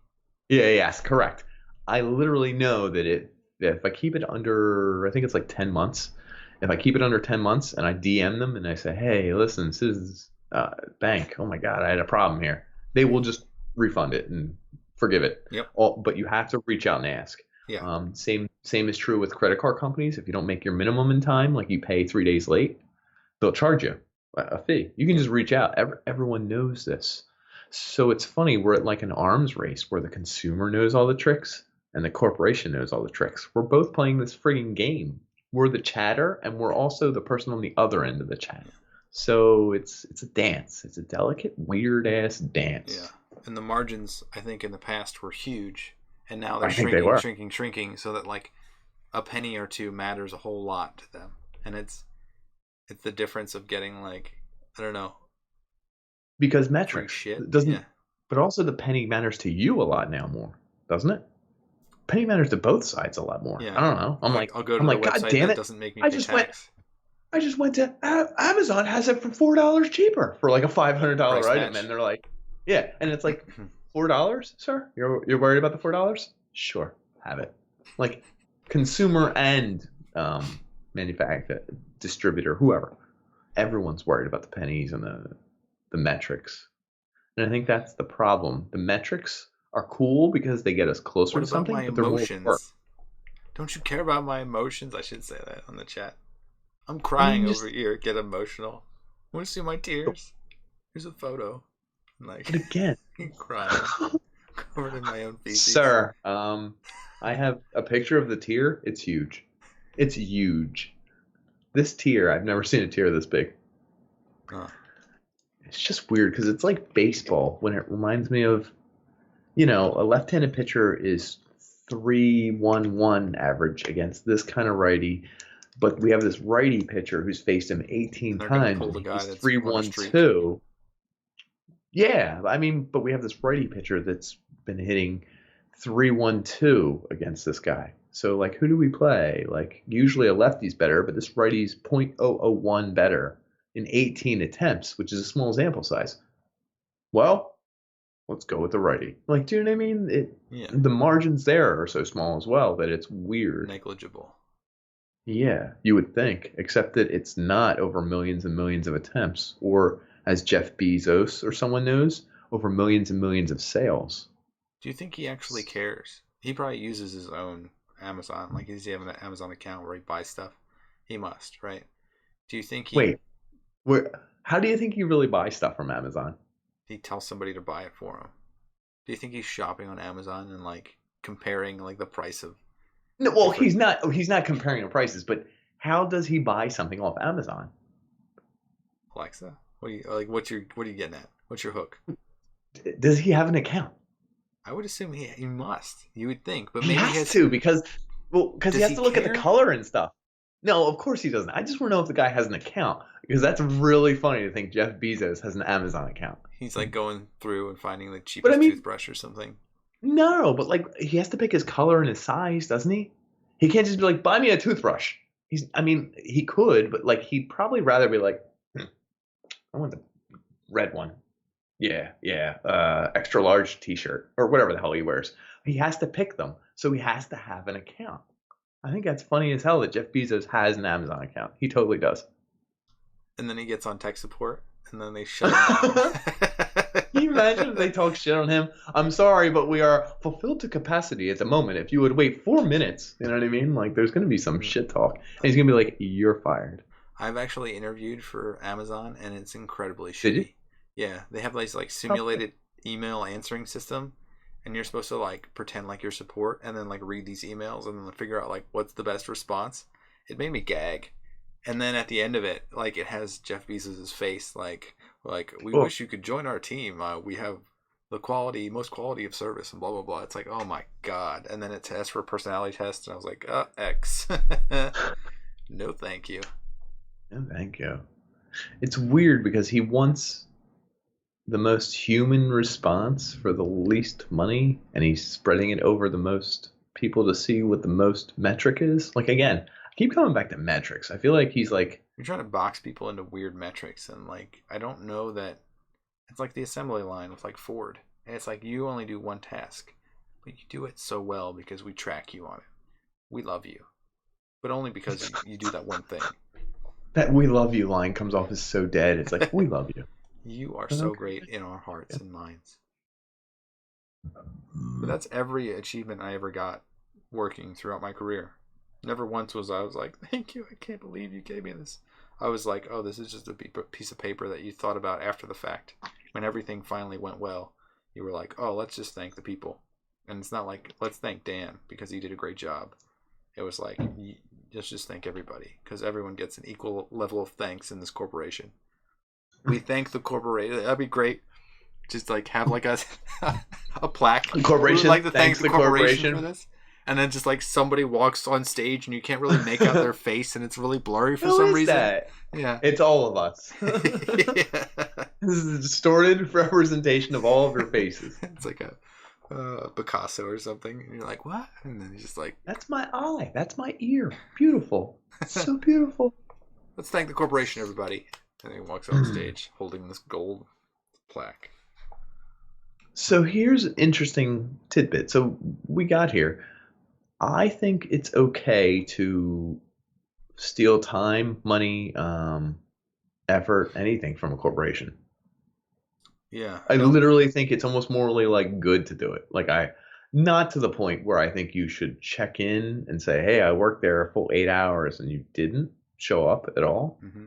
Yeah, yes, correct. I literally know that if I keep it under, I think it's like 10 months. If I keep it under 10 months and I DM them and I say, hey, listen, this is bank. Oh my God, I had a problem here. They will just refund it and forgive it. Yep. But you have to reach out and ask. Yeah. Same is true with credit card companies. If you don't make your minimum in time, like you pay 3 days late, they'll charge you a fee. You can just reach out. Everyone knows this. So it's funny. We're at like an arms race where the consumer knows all the tricks and the corporation knows all the tricks. We're both playing this frigging game. We're the chatter, and we're also the person on the other end of the chat. So it's a dance. It's a delicate, weird ass dance. Yeah. And the margins, I think, in the past were huge, and now they're shrinking, so that like a penny or two matters a whole lot to them. And it's the difference of getting like, I don't know, because metrics shit doesn't. Yeah. But also the penny matters to you a lot now more, doesn't it? Penny matters to both sides a lot more. Yeah. I don't know. I'll go to the website God damn that it. doesn't make me pay tax. I just went to Amazon has it for $4 cheaper for like a $500 item, and they're like, yeah, and it's like $4, sir. You're worried about the $4? Sure, have it. Like consumer and manufacturer, distributor, whoever, everyone's worried about the pennies and the metrics, and I think that's the problem. The metrics are cool because they get us closer to something, but they're emotions? More work. Don't you care about my emotions? I should say that on the chat. I'm crying over here. Get emotional. Want to see my tears? Here's a photo. Like, but again, crying, covered in my own feces. Sir, I have a picture of the tear. It's huge. It's huge. This tear, I've never seen a tear this big. It's just weird because it's like baseball when it reminds me of, a left-handed pitcher is 3.11 average against this kind of righty. But we have this righty pitcher who's faced him 18 times. He's 3.12. Yeah, but we have this righty pitcher that's been hitting 3.12 against this guy. So, like, who do we play? Like, usually a lefty's better, but this righty's 0.001 better in 18 attempts, which is a small sample size. Well, let's go with the righty. Like, do you know what I mean? The margins there are so small as well that it's weird. Negligible. Yeah, you would think, except that it's not over millions and millions of attempts, or as Jeff Bezos or someone knows, over millions and millions of sales. Do you think he actually cares? He probably uses his own Amazon. Like, does he have an Amazon account where he buys stuff? He must, right? Do you think he... Wait, how do you think he really buys stuff from Amazon? He tells somebody to buy it for him. Do you think he's shopping on Amazon and, like, comparing, like, the price of... No, well, he's not comparing the prices, but how does he buy something off Amazon? Alexa, what are you getting at? What's your hook? Does he have an account? I would assume he must. You would think, but maybe he has to because he has to look at the color and stuff. No, of course he doesn't. I just want to know if the guy has an account because that's really funny to think Jeff Bezos has an Amazon account. He's like going through and finding the cheapest toothbrush or something. No, but like he has to pick his color and his size, doesn't he? He can't just be like, buy me a toothbrush. He could, but like he'd probably rather be like, I want the red one. Yeah, extra large t-shirt or whatever the hell he wears. He has to pick them, so he has to have an account. I think that's funny as hell that Jeff Bezos has an Amazon account. He totally does. And then he gets on tech support, and then they shut him down. Can you imagine if they talk shit on him? I'm sorry, but we are fulfilled to capacity at the moment. If you would wait 4 minutes, you know what I mean? Like, there's going to be some shit talk. And he's going to be like, you're fired. I've actually interviewed for Amazon, and it's incredibly shitty. Did you? Yeah, they have this like simulated email answering system, and you're supposed to like pretend like you're support, and then like read these emails, and then figure out like what's the best response. It made me gag. And then at the end of it, like it has Jeff Bezos' face, like we wish you could join our team. We have the most quality of service, and blah blah blah. It's like, oh my god. And then it tests for a personality test, and I was like, X. No, thank you. No, thank you. It's weird because he wants the most human response for the least money, and he's spreading it over the most people to see what the most metric is. Like again, I keep coming back to metrics. I feel like he's like, you're trying to box people into weird metrics, and like I don't know that it's like the assembly line with like Ford. And it's like you only do one task, but you do it so well because we track you on it. We love you, but only because you do that one thing. That "we love you" line comes off as so dead. It's like, we love you. You are so great in our hearts and minds. But that's every achievement I ever got working throughout my career. Never once was I was like, thank you, I can't believe you gave me this. I was like, oh, this is just a piece of paper that you thought about after the fact. When everything finally went well, you were like, oh, let's just thank the people. And it's not like, let's thank Dan because he did a great job. It was like, let's just thank everybody because everyone gets an equal level of thanks in this corporation. We thank the corporation. That'd be great. Just like have like a plaque. Corporation, like to thanks thank the corporation for this. And then just like somebody walks on stage and you can't really make out their face and it's really blurry for some reason. That? Yeah. It's all of us. Yeah. This is a distorted representation of all of your faces. It's like a Picasso or something. And you're like, what? And then he's just like, that's my eye. That's my ear. Beautiful. So beautiful. Let's thank the corporation, everybody. And he walks on stage holding this gold plaque. So here's an interesting tidbit. So we got here. I think it's okay to steal time, money, effort, anything from a corporation. Yeah. I literally think it's almost morally like good to do it. Like not to the point where I think you should check in and say, hey, I worked there a full 8 hours and you didn't show up at all. Mm-hmm.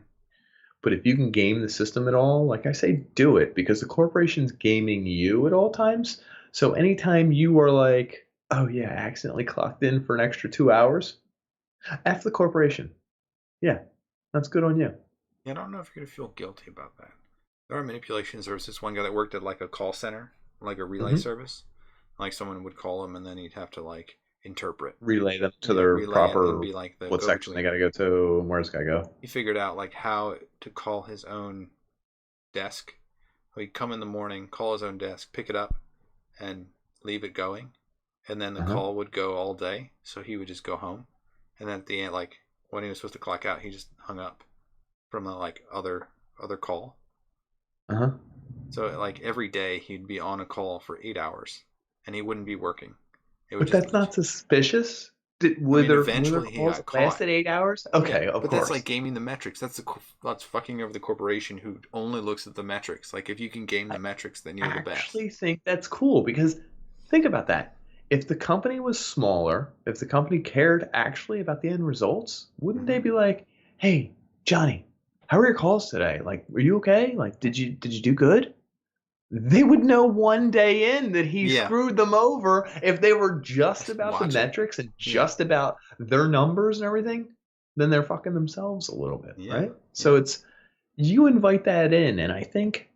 But if you can game the system at all, like I say, do it because the corporation's gaming you at all times. So anytime you are like, oh yeah, I accidentally clocked in for an extra 2 hours, F the corporation. Yeah, that's good on you. Yeah, I don't know if you're going to feel guilty about that. There are manipulations. There was this one guy that worked at like a call center, like a relay service. Like someone would call him and then he'd have to like relay them to their proper and be like what section they got to go to and where it's got to go. He figured out like how to call his own desk. He'd come in the morning, call his own desk, pick it up, and leave it going, and then the call would go all day. So he would just go home, and then at the end, like when he was supposed to clock out, he just hung up from the like other call. So like every day he'd be on a call for 8 hours, and he wouldn't be working. But that's not suspicious. Eventually he got caught. Lasted 8 hours? Okay, yeah, of but course. That's like gaming the metrics. That's fucking over the corporation who only looks at the metrics. Like if you can game the metrics, then you're the best. I actually think that's cool because think about that. If the company was smaller, if the company cared actually about the end results, wouldn't they be like, "Hey, Johnny, how are your calls today? Like, are you okay? Like, did you do good?" They would know one day in that he screwed them over if they were just about the metrics and just about their numbers and everything. Then they're fucking themselves a little bit, right? So it's you invite that in, and I think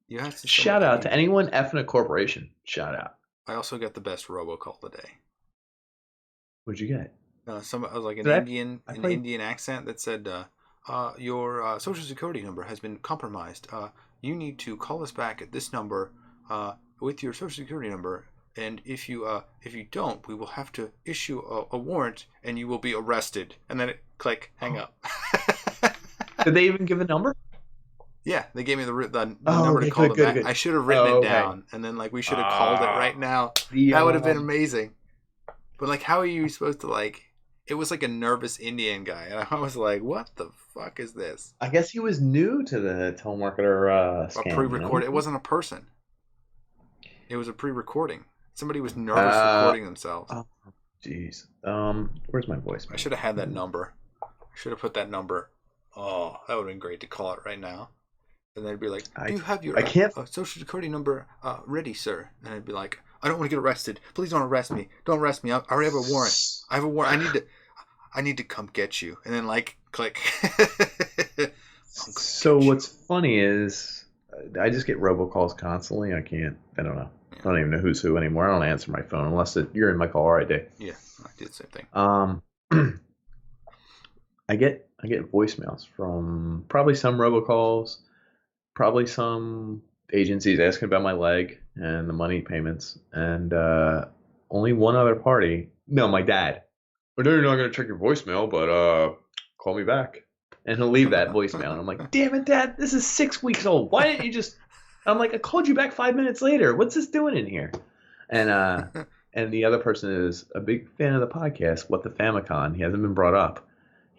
you have to shout out to anyone effing a corporation. Shout out. I also got the best robocall today. What'd you get? I was like an Indian accent that said, "Your social security number has been compromised. You need to call us back at this number with your social security number, and if you don't, we will have to issue a warrant, and you will be arrested." And then hang up. Did they even give a number? Yeah, they gave me the number to call them back. Good. I should have written it down, and then we should have called it right now. That would have been amazing. But how are you supposed to It was like a nervous Indian guy, and I was like, "What the fuck is this?" I guess he was new to the telemarketer scam. A pre-recorded. It wasn't a person. It was a pre-recording. Somebody was nervous recording themselves. Oh, jeez. Where's my voice? I should have had that number. I should have put that number. Oh, that would have been great to call it right now. And they'd be like, "Do you have your social security number ready, sir?" And I'd be like, "I don't want to get arrested. Please don't arrest me. Don't arrest me. I already have a warrant. I have a warrant. I need to come get you." And then click. So what's funny is I just get robocalls constantly. I don't know. Yeah. I don't even know who's who anymore. I don't answer my phone unless you're in my call right day. Yeah, I did the same thing. I get voicemails from probably some robocalls, probably some agencies asking about my leg and the money payments, and only one other party. No, my dad. I know you're not going to check your voicemail, but call me back. And he'll leave that voicemail. And I'm like, damn it, Dad, this is 6 weeks old. Why didn't you just... I'm like, I called you back 5 minutes later. What's this doing in here? And and the other person is a big fan of the podcast, What the Famicon. He hasn't been brought up.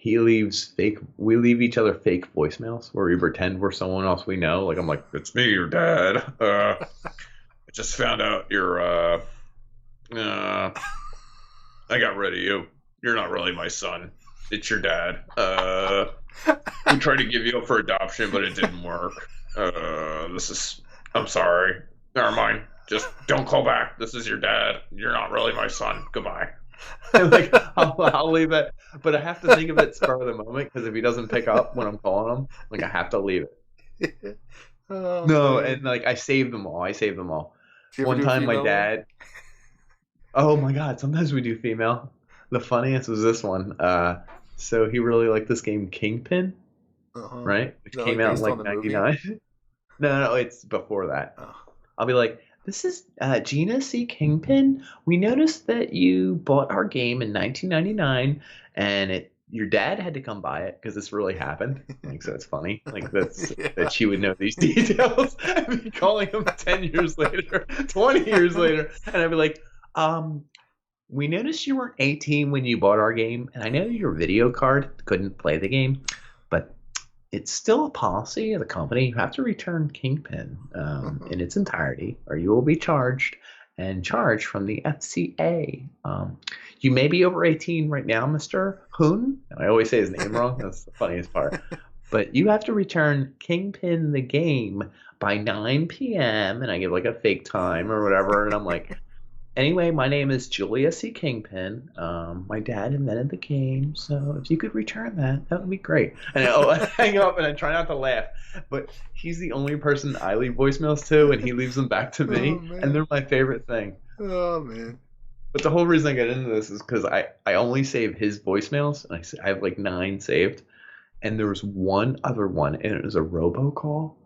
We leave each other fake voicemails where we pretend we're someone else we know. Like, I'm like, it's me, your dad. just found out uh, I got rid of you. You're not really my son. It's your dad. We tried to give you up for adoption, but it didn't work. I'm sorry. Never mind. Just don't call back. This is your dad. You're not really my son. Goodbye. Like I'll leave it, but I have to think of it spur of the moment because if he doesn't pick up when I'm calling him, like I have to leave it. Oh, No, man. and like I saved them all. I saved them all. Do you ever One do a time, my female one? dad. Oh my God! Sometimes we do female. The funniest was this one. So he really liked this game Kingpin, Uh-huh. right? Is Which that came like out in based on like the movie? '99. No, it's before that. Oh. I'll be like, this is Gina C. Kingpin. We noticed that you bought our game in 1999, and your dad had to come buy it because this really happened. Like, so it's funny. Like that Yeah. she would know these details. I'd be calling him 10 years later, 20 years later, and I'd be like, we noticed you weren't 18 when you bought our game, and I know your video card couldn't play the game, but it's still a policy of the company. You have to return Kingpin in its entirety, or you will be charged and charged from the FCA. You may be over 18 right now, Mr. Hoon. And I always say his name wrong. That's the funniest part. But you have to return Kingpin the game by 9 p.m. And I give like a fake time or whatever. And I'm like, anyway, my name is Julia C. Kingpin. My dad invented the game, so if you could return that, that would be great. And I hang up and I try not to laugh, but he's the only person I leave voicemails to, and he leaves them back to Oh, me, and man. they're my favorite thing. Oh, man. But the whole reason I get into this is because I only save his voicemails, and I have like 9 saved, and there was one other one, and it was a robocall,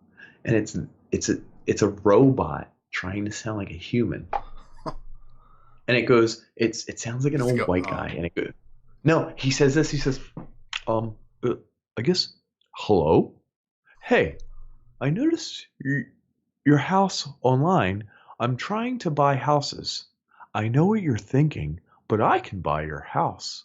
and it's a robot trying to sound like a human. And it goes, it sounds like an Just old go, white guy. And it goes, no, he says this. He says, I guess, hello? Hey, I noticed your house online. I'm trying to buy houses. I know what you're thinking, but I can buy your house.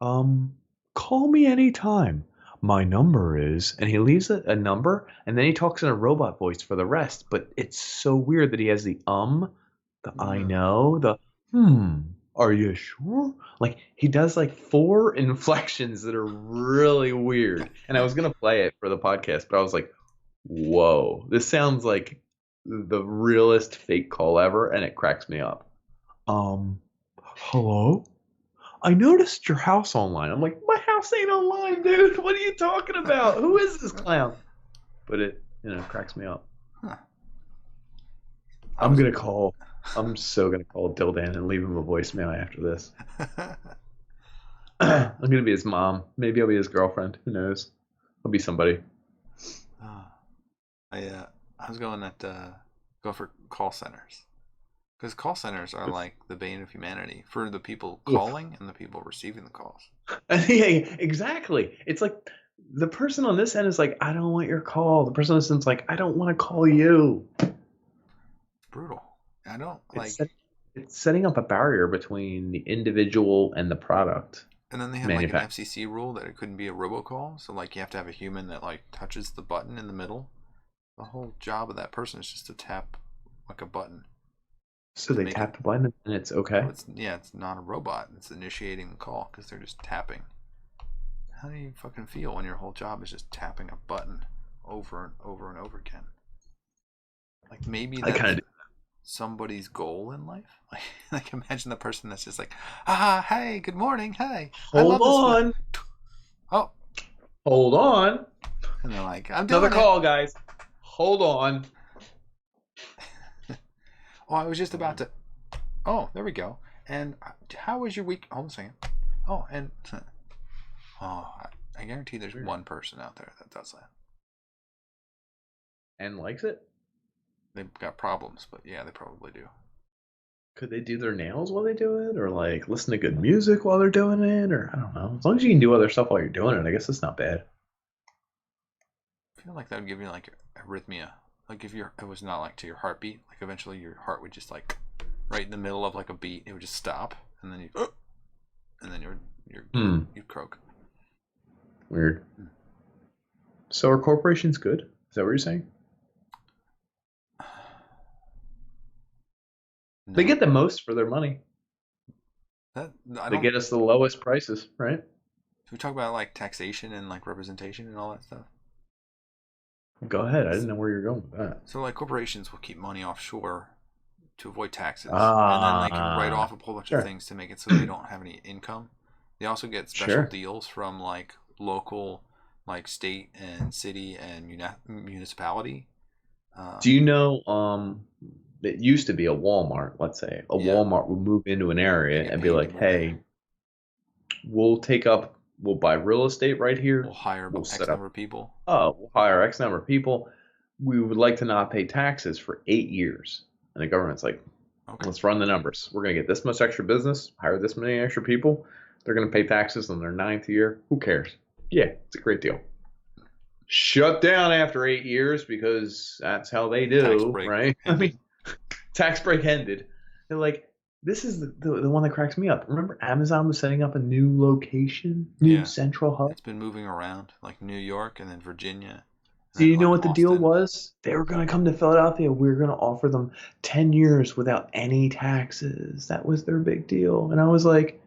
Um, Call me anytime. My number is, and he leaves a number, and then he talks in a robot voice for the rest. But it's so weird that he has the the I no. know, the hmm, are you sure? Like he does like 4 inflections that are really weird. And I was gonna play it for the podcast, but I was like, whoa, this sounds like the realest fake call ever, and it cracks me up. Um, Hello? I noticed your house online. I'm like, my house ain't online, dude. What are you talking about? Who is this clown? But it, cracks me up. Huh. I I'm was. gonna call. I'm so gonna call Dildan and leave him a voicemail after this. I'm gonna be his mom. Maybe I'll be his girlfriend. Who knows? I'll be somebody. Oh, I was going at go for call centers because call centers are like the bane of humanity for the people Oof. calling and the people receiving the calls. Yeah, exactly. It's like the person on this end is like, I don't want your call. The person on this end's like, I don't want to call you. It's brutal. I don't It's like. it's setting up a barrier between the individual and the product And then they had like an manufacturer. FCC rule that it couldn't be a robocall, so like you have to have a human that like touches the button in the middle. The whole job of that person is just to tap like a button So to they make it. tap the button and it's So okay. it's not a robot. It's initiating the call because they're just tapping. How do you fucking feel when your whole job is just tapping a button over and over and over again? Like maybe I kind that's of somebody's goal in life. Like imagine the person that's just like, hey, good morning, hey, I hold love this. on, Oh, hold on. and they're like, I'm Another doing it. call, guys. Hold on. Oh, I was just about to. Oh, there we go. And how was your week? Hold on a second. Oh, and oh, I guarantee there's Weird. one person out there that does that. And likes it. They've got problems, but yeah, they probably do. Could they do their nails while they do it, or like listen to good music while they're doing it, or I don't know. As long as you can do other stuff while you're doing it, I guess it's not bad. I feel like that would give you like arrhythmia. Like if it was not like to your heartbeat, like eventually your heart would just like right in the middle of like a beat, it would just stop, and then Hmm. you'd croak. Weird. So are corporations good? Is that what you're saying? They No, get the most for their money. that I They don't. get us the lowest prices, right? Should we talk about like taxation and like representation and all that stuff? Go ahead. I didn't know where you're going with that. So like corporations will keep money offshore to avoid taxes, and then they can write Ah, off a whole bunch of sure, things to make it so they don't have any income. They also get special sure. deals from like local, like state and city and municipality. Do you Um, know, it used to be a Walmart, let's say. A yeah, Walmart would move into an they area get and be paid to like, move there. hey, we'll buy real estate right We'll here. hire We'll X set up, number of people. we'll hire X number of people. We would like to not pay taxes for 8 years. And the government's like, Okay. let's run the numbers. We're going to get this much extra business, hire this many extra people. They're going to pay taxes in their ninth year. Who cares? Yeah, it's a great deal. Shut down after 8 years because that's how they Tax do, break right? I ended. mean, tax break ended. They're like, this is the one that cracks me up. Remember, Amazon was setting up a new location, new Yeah, central hub. it's been moving around like New York and then Virginia Do and then you know like what the deal Austin. was? They were going to come to Philadelphia. We were going to offer them 10 years without any taxes. That was their big deal. And I was like,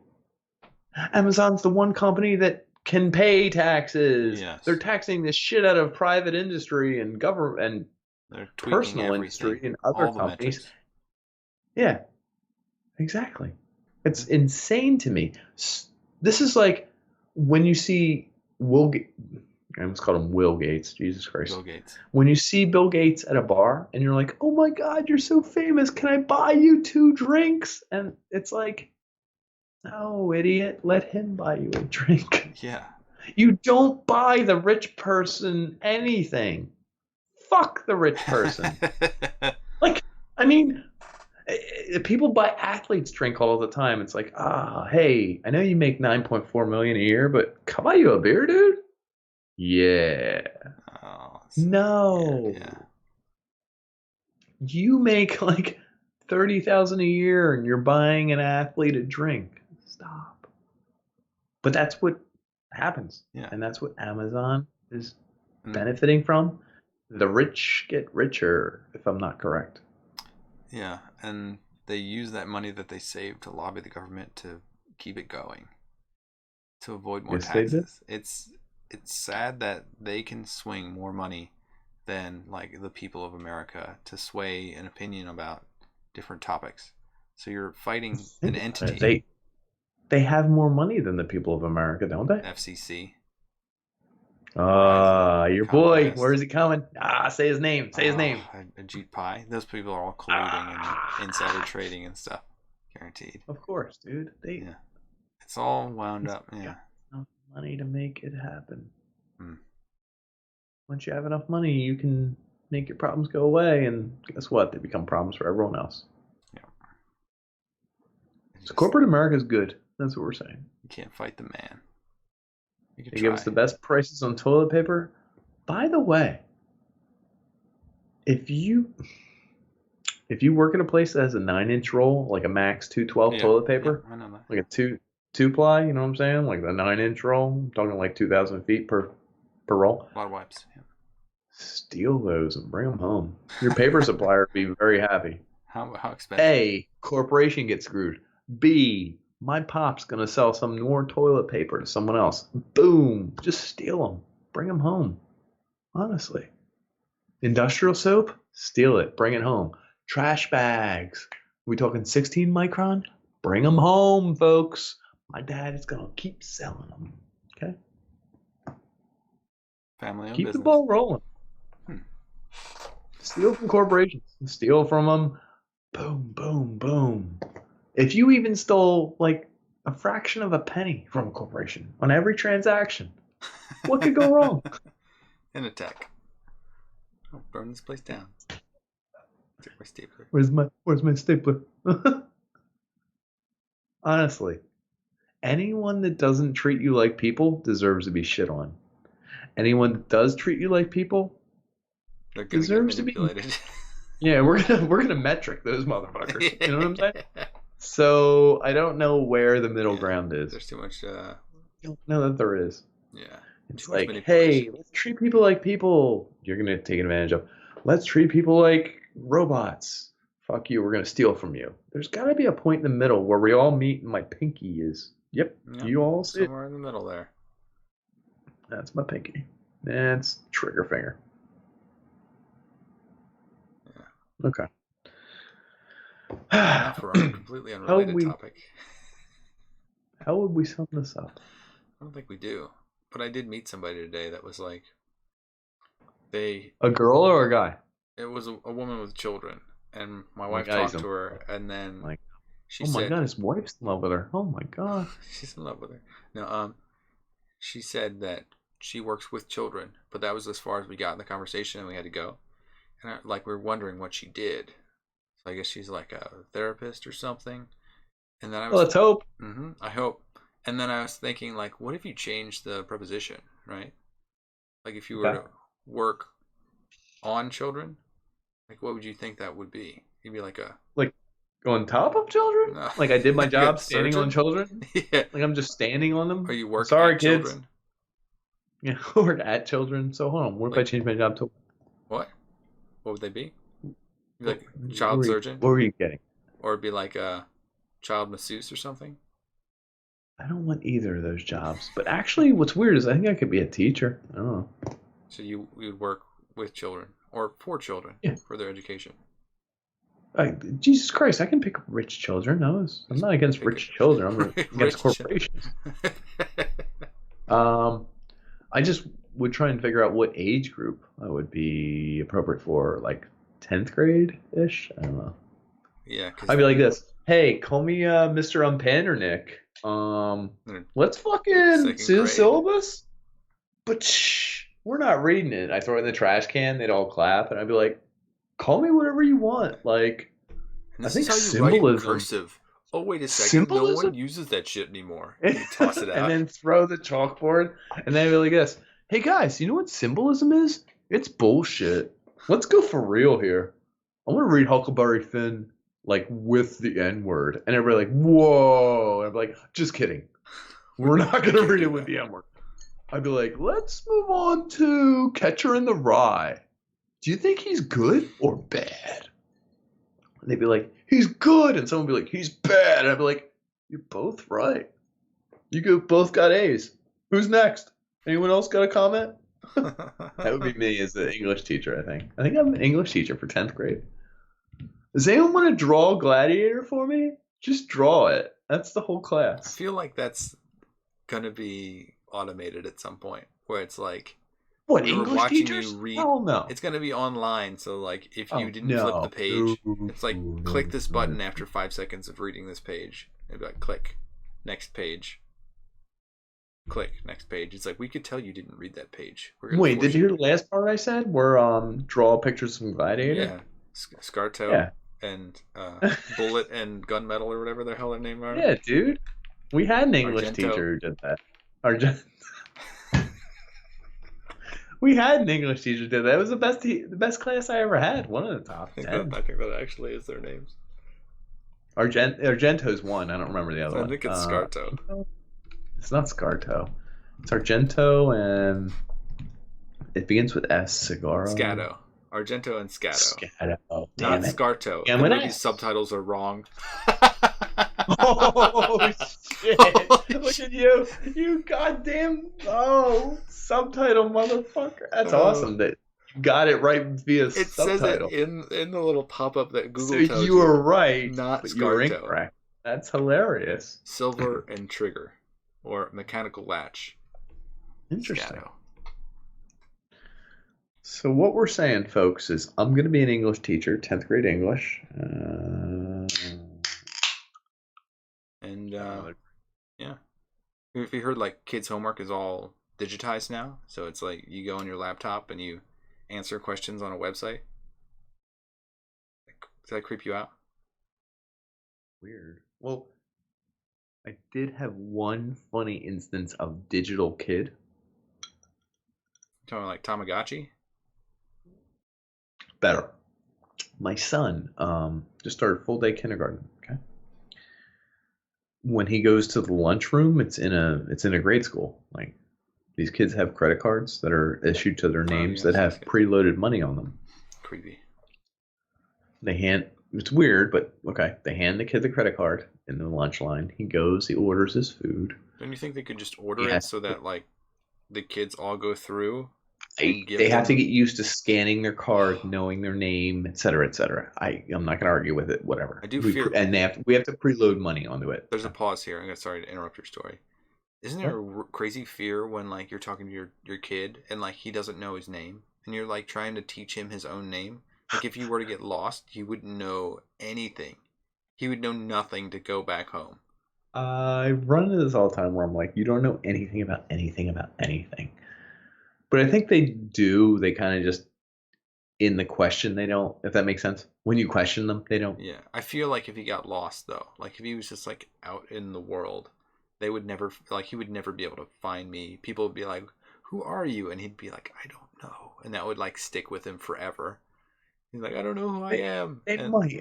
Amazon's the one company that can pay taxes. They're Yes, taxing the shit out of private industry and government and they're tweaking personal industry everything, and other all the companies. metrics. Yeah, exactly. It's Mhm. insane to me. This is like when you see Will. I almost called him Will Gates. Jesus Bill Christ. Gates. When you see Bill Gates at a bar and you're like, "Oh my God, you're so famous. Can I buy you 2 drinks?" And it's like, "No, idiot. Let him buy you a drink." Yeah. You don't buy the rich person anything. Fuck the rich person. Like, I mean, people buy athletes drink all the time. It's like, hey, I know you make 9.4 million a year, but can I buy you a beer, dude? Yeah. Oh, yeah, No. yeah. You make like 30,000 a year and you're buying an athlete a drink. Stop. But that's what happens. Yeah. And that's what Amazon is Mm, benefiting from. The rich get richer, if I'm not correct. yeah, and they use that money that they save to lobby the government to keep it going, to avoid more Yes, they did. taxes. It's sad that they can swing more money than like the people of America to sway an opinion about different topics. So you're fighting an Think about it. entity, They have more money than the people of America, don't they? FCC, Verizon, Your boy, where Comcast, is he coming? Say his name. Say his name. Ajit Pai. Those people are all colluding and insider Ah, trading and stuff, guaranteed. of course, dude. They Yeah, it's all wound it's up. got Yeah. enough money to make it happen. Mm. Once you have enough money, you can make your problems go away, and guess what? They become problems for everyone else. Yeah. So Just corporate America is good. That's what we're saying. you can't fight the man. You could They give us try. the best prices on toilet paper. By the way, if you if you work in a place that has a 9-inch roll, like a Max 212 Yeah, toilet yeah, paper, I know that. like a two ply, you know what I'm saying? Like the 9-inch roll. I'm talking like 2,000 feet per roll. A lot of wipes. Yeah. Steal those and bring them home. Your paper supplier would be very happy. How expensive? A, corporation gets screwed. B, my pop's gonna sell some more toilet paper to someone else. Boom, just steal them, bring them home. Honestly, industrial soap, steal it, bring it home. Trash bags, we talking 16 micron? Bring them home, folks. My dad is gonna keep selling them. Okay, Family owned keep the business. ball rolling. Hmm. Steal from corporations. Steal from them. Boom, boom, boom. If you even stole like a fraction of a penny from a corporation on every transaction, what could go wrong? An attack. I'll burn this place down. Take my stapler. Where's my stapler? Honestly, anyone that doesn't treat you like people deserves to be shit on. Anyone that does treat you like people They're gonna get deserves to be. manipulated. Yeah, we're gonna metric those motherfuckers. You know what I'm saying? So I don't know where the middle Yeah. ground is. There's too much. I don't know that there is. Yeah. It's Too much like, manipulation. hey, let's treat people like people. You're gonna take advantage of. Let's treat people like robots. Fuck you, we're gonna steal from you. There's gotta be a point in the middle where we all meet and my pinky is. Yep. Yep, You all see it? somewhere in the middle there. That's my pinky. That's trigger finger. Yeah. Okay. Now for a completely unrelated topic. How would we sum this up? I don't think we do. But I did meet somebody today that was like, a girl or a guy? It was a woman with children, and my wife talked to her, and then she said, "Oh my god, his wife's in love with her." Oh my god, she's in love with her. No, she said that she works with children, but that was as far as we got in the conversation, and we had to go. And we were wondering what she did. So I guess she's like a therapist or something. And then let's hope. I hope. And then I was thinking, like, what if you changed the preposition, right? Like, if you were to work on children, like, what would you think that would be? You'd be like on top of children? No. Like I did my job standing on children? Yeah. Like I'm just standing on them? Are you working Sorry, at kids. children? Yeah, work at children. So hold on, what if I change my job to what? What would they be? Like child surgeon? What were you getting? Or it'd be like a child masseuse or something? I don't want either of those jobs. But actually, what's weird is I think I could be a teacher. I don't know. So you would work with children or for children for their education? Jesus Christ, I can pick rich children. I'm not against rich children. I'm against corporations. I just would try and figure out what age group I would be appropriate for, like 10th grade-ish? I don't know. Yeah. I'd be like this. Hey, call me Mr. UnP or Nick. Let's fucking see the syllabus. But shh, we're not reading it. I throw it in the trash can. They'd all clap, and I'd be like, "Call me whatever you want." Like, I think symbolism. Cursive. Oh, wait a second. Symbolism? No one uses that shit anymore. You toss it out. And then throw the chalkboard, and then I'd be like this. Hey guys, you know what symbolism is? It's bullshit. Let's go for real here. I want to read Huckleberry Finn like with the N-word. And everybody like, whoa. And I'm like, just kidding. We're not going to read it with the N-word. I'd be like, let's move on to Catcher in the Rye. Do you think he's good or bad? And they'd be like, he's good. And someone would be like, he's bad. And I'd be like, you're both right. You both got A's. Who's next? Anyone else got a comment? That would be me as the English teacher, I think. I think I'm an English teacher for 10th grade. Does anyone want to draw Gladiator for me? Just draw it. That's the whole class. I feel like that's going to be automated at some point, where it's like, what, English teachers? Hell no. It's going to be online, so like if you didn't flip the page, it's like click this button after 5 seconds of reading this page. It'd be like, click, next page. Click, next page. It's like, we could tell you didn't read that page. Wait, did you hear the last part I said? Where draw pictures from Gladiator? Yeah. Scarto and Bullet and Gunmetal or whatever the hell their name are. Yeah, dude. We had an English teacher who did that. We had an English teacher who did that. It was the best class I ever had. One of the top 10. I think that actually is their names. Argento's one. I don't remember the other one. I think it's Scarto. It's not Scarto. It's Argento, and it begins with S. Cigaro. Scato. Argento and Scato. Scato. Damn not it. Scarto. Yeah, the movie subtitles are wrong. Oh, shit. Look at you. You goddamn subtitle motherfucker. That's awesome that you got it right via subtitle. It says it in the little pop-up that Google tells you. So you were right, not but Scarto. You were incorrect. That's hilarious. Silver and trigger. Or mechanical latch. Interesting. Scato. So what we're saying, folks, is I'm going to be an English teacher, 10th grade English. Yeah. If you heard, like, kids' homework is all digitized now. So it's like you go on your laptop and you answer questions on a website. Does that creep you out? Weird. Well, I did have one funny instance of digital kid. Talking like Tamagotchi? Better. My son just started full day kindergarten. Okay. When he goes to the lunchroom, it's in a grade school. Like, these kids have credit cards that are issued to their names that have preloaded money on them. Creepy. it's weird, but okay. They hand the kid the credit card in the lunch line. He goes, he orders his food. Don't you think they could just order Yeah, it so that like the kids all go through and they give have to them? get used to scanning their card, knowing their name, et cetera, et cetera. I'm not going to argue with it. Whatever. I do fear. And we have to preload money onto it. There's a pause here. I'm sorry to interrupt your story. Isn't there a crazy fear when like you're talking to your kid and like he doesn't know his name and you're like trying to teach him his own name? Like if you were to get lost, he wouldn't know anything. He would know nothing to go back home. I run into this all the time where I'm like, you don't know anything about anything about anything. But I think they do. They kind of just in the question they don't. If that makes sense. When you question them, they don't. Yeah, I feel like if he got lost though, like if he was just like out in the world, they would never like he would never be able to find me. People would be like, "Who are you?" And he'd be like, "I don't know," and that would like stick with him forever. He's like, "I don't know who I am." It might.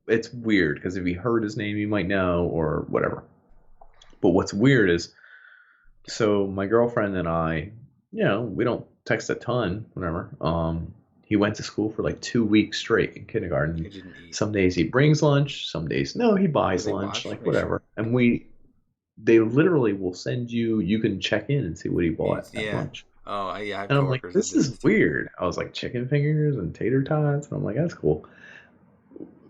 It's weird because if he heard his name, you might know or whatever. But what's weird is, so my girlfriend and I, we don't text a ton, whatever. He went to school for like 2 weeks straight in kindergarten. He didn't eat. Some days he brings lunch, some days no, he buys lunch, like whatever. Sure. And they literally will send you can check in and see what he bought at lunch. Oh, yeah. And I'm like, this is weird. I was like, chicken fingers and tater tots. And I'm like, that's cool.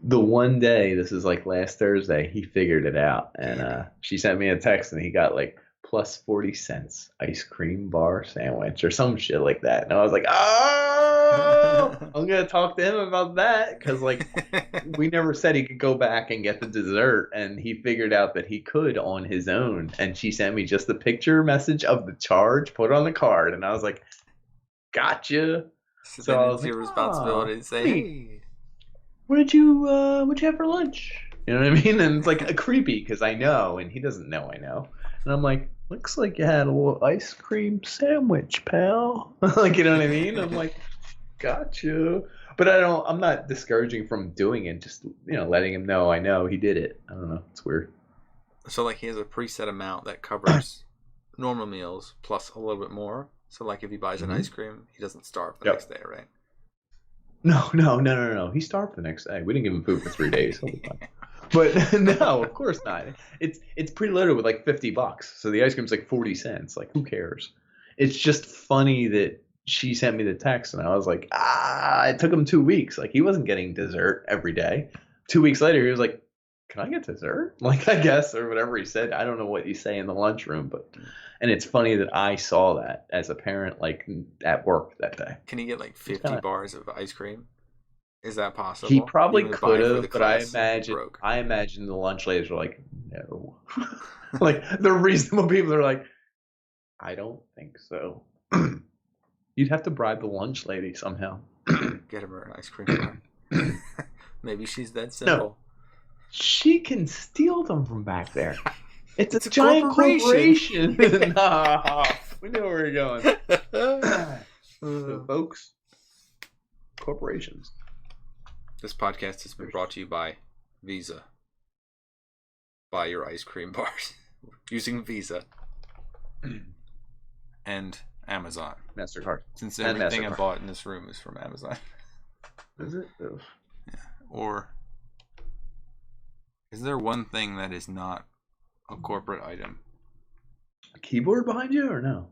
The one day, this is like last Thursday, he figured it out. And she sent me a text and he got like plus 40 cents ice cream bar sandwich or some shit like that. And I was like, oh, I'm going to talk to him about that. Because like we never said he could go back and get the dessert. And he figured out that he could on his own. And she sent me just the picture message of the charge, put on the card. And I was like, gotcha. So I was your responsibility to say, hey. What did you have for lunch? You know what I mean? And it's like a creepy because I know and he doesn't know I know. And I'm like, looks like you had a little ice cream sandwich, pal. Like, you know what I mean? I'm like, gotcha. But I'm not discouraging from doing it, just letting him know I know he did it. I don't know. It's weird. So like he has a preset amount that covers normal meals plus a little bit more. So like if he buys an ice cream, he doesn't starve the next day, right? No. He starved the next day. We didn't give him food for 3 days. But no, of course not. It's preloaded with like $50. So the ice cream's like 40 cents. Like, who cares? It's just funny that she sent me the text and I was like, it took him 2 weeks. Like, he wasn't getting dessert every day. 2 weeks later, he was like, can I get dessert? Like, I guess, or whatever he said. I don't know what you say in the lunchroom, and it's funny that I saw that as a parent, like at work that day. Can he get like 50 bars of ice cream? Is that possible? He probably could have, but I imagine the lunch ladies were like, no. Like, the reasonable people are like, I don't think so. You'd have to bribe the lunch lady somehow. Get her an ice cream bar. Maybe she's that simple. No. She can steal them from back there. It's a giant corporation. No, we know where you're going. So, folks, corporations. This podcast has been brought to you by Visa. Buy your ice cream bars using Visa. And Amazon. MasterCard. Since everything I bought in this room is from Amazon. Is it? Yeah. Or is there one thing that is not a corporate item? A keyboard behind you or no?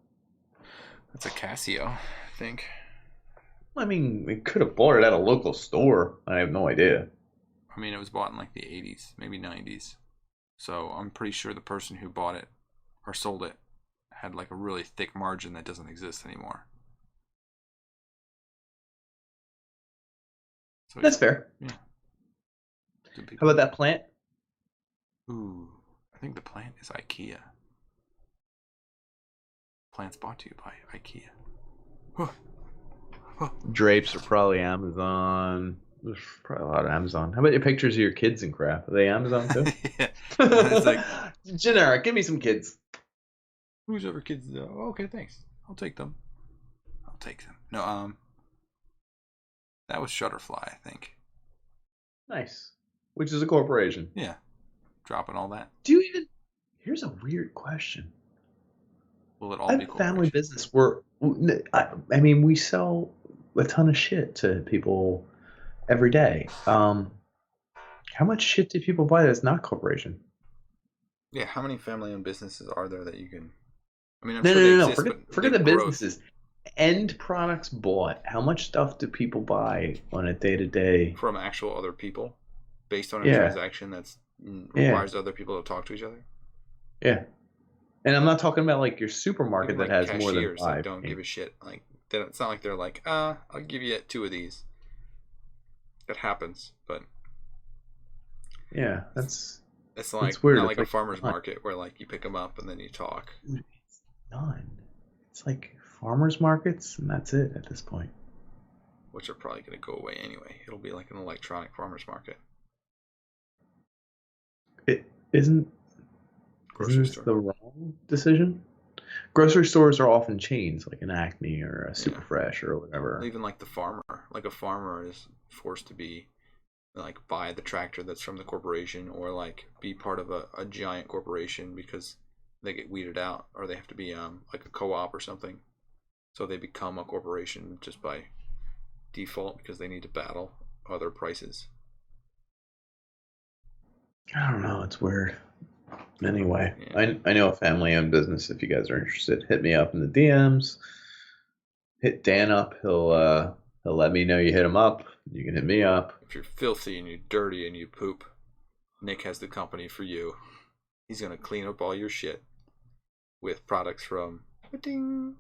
That's a Casio, I think. I mean, we could have bought it at a local store. I have no idea. I mean, it was bought in like the 80s, maybe 90s. So I'm pretty sure the person who bought it or sold it had like a really thick margin that doesn't exist anymore. So that's fair. Yeah. How about that plant? Ooh, I think the plant is IKEA. Plant's brought to you by IKEA. Drapes are probably Amazon. There's probably a lot of Amazon. How about your pictures of your kids and crap? Are they Amazon too? Yeah. It's like generic. Give me some kids. Who's ever kids? Oh, okay, thanks. I'll take them. No, that was Shutterfly, I think. Nice. Which is a corporation. Yeah. Dropping all that. Do you even? Here's a weird question. Will it all be family business? I mean, we sell a ton of shit to people every day. How much shit do people buy that's not corporation? Yeah, how many family-owned businesses are there that you can? I mean, I'm No, sure no, they no, no. exist, but Forget the the growth businesses. End products bought. How much stuff do people buy on a day to day? from actual other people, based on a Yeah, transaction that's yeah, requires other people to talk to each other. yeah. And I'm not talking about like your Even supermarket that like has more than cashiers that five. don't give a shit. Like, it's not like they're like, I'll give you 2 of these. That happens, but Yeah, it's, that's it's it's like weird. not It's like a like farmer's none. market where like you pick them up and then you talk. Dude, it's none. It's like farmers markets, and that's it at this point. Which are probably going to go away anyway. It'll be like an electronic farmer's market. It isn't. Isn't Grocery this store. the wrong decision? Grocery stores are often chains, like an Acme or a Yeah. Super Fresh or whatever. Even like the farmer. Like a farmer is forced to be like buy the tractor that's from the corporation or like be part of a giant corporation because they get weeded out or they have to be like a co-op or something. So they become a corporation just by default because they need to battle other prices. I don't know. It's weird. Anyway, Yeah. I know a family-owned business. If you guys are interested, hit me up in the DMs. Hit Dan up. He'll let me know you hit him up. You can hit me up. If you're filthy and you're dirty and you poop, Nick has the company for you. He's gonna clean up all your shit with products from Ding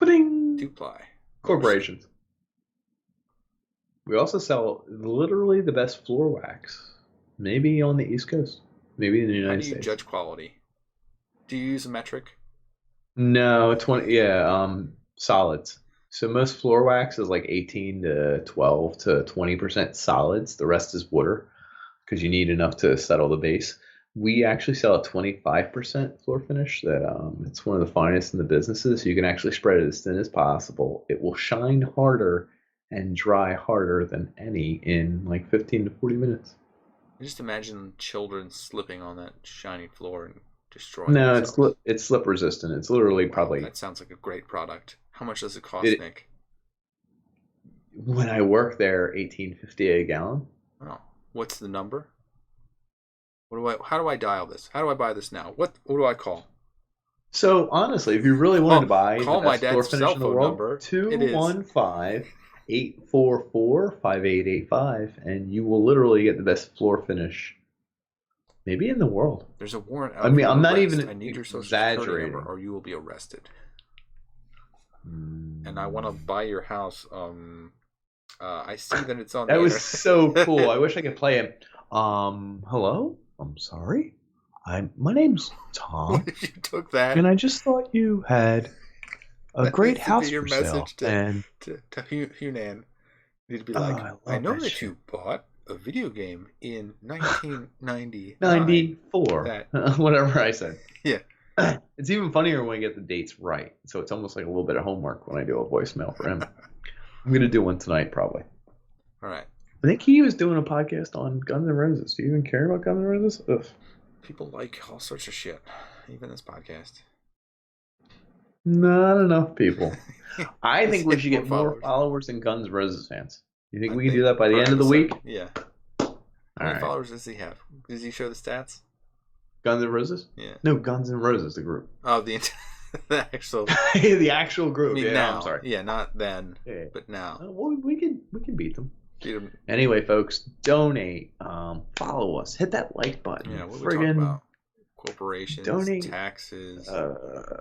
Ba-ding! Duply. Corporations. We also sell literally the best floor wax. Maybe on the East Coast. Maybe in the How United do you States. judge quality? Do you use a metric? No, 20, yeah, solids. So most floor wax is like 18 to 12 to 20% solids. The rest is water because you need enough to settle the base. We actually sell a 25% floor finish that it's one of the finest in the businesses. So you can actually spread it as thin as possible. It will shine harder and dry harder than any in like 15 to 40 minutes. Just imagine children slipping on that shiny floor and destroying No, themselves. it's slip resistant. It's literally Wow, probably that sounds like a great product. How much does it cost, it Nick? when I work there, 18.50 a gallon. Oh, what's the number? How do I dial this? How do I buy this now? What do I call? So honestly, if you really wanted to buy the Call my best floor dad's finish cell in the phone world, number. It is 215-844-5885, and you will literally get the best floor finish maybe in the world. there's a warrant I out mean, for I'm not arrest. even I need your social security number exaggerating. or you will be arrested. And I want to Mm. buy your house. I see that it's on the That was so cool. internet. I wish I could play it. Hello? I'm sorry. My name's What Tom, if you took that? and I just thought you had a That great needs to be house your for sale. message And to Hunan. You need to be oh, like, I I love know that that shit. you bought a video game in 1999. 94, That whatever I said. yeah. It's even funnier when I get the dates right. So it's almost like a little bit of homework when I do a voicemail for him. I'm going to do one tonight, probably. All right. I think he was doing a podcast on Guns N' Roses. Do you even care about Guns N' Roses? Ugh. People like all sorts of shit, even this podcast. Not enough people. I think we Get should more get more followers. followers than Guns N' Roses fans. You think I we can do think that by the per end of the week? episode. Yeah. How All many right. followers does he have? Does he show the stats? Guns N' Roses? Yeah. No, Guns N' Roses, the group. Oh, the actual. The actual I group. mean, Yeah, now. I'm sorry. Yeah, not then, Yeah. but now. Well, we can beat them. Beat him. Anyway, folks, donate, follow us, hit that like button. Yeah, what do we talk about? Corporations, Donate, taxes,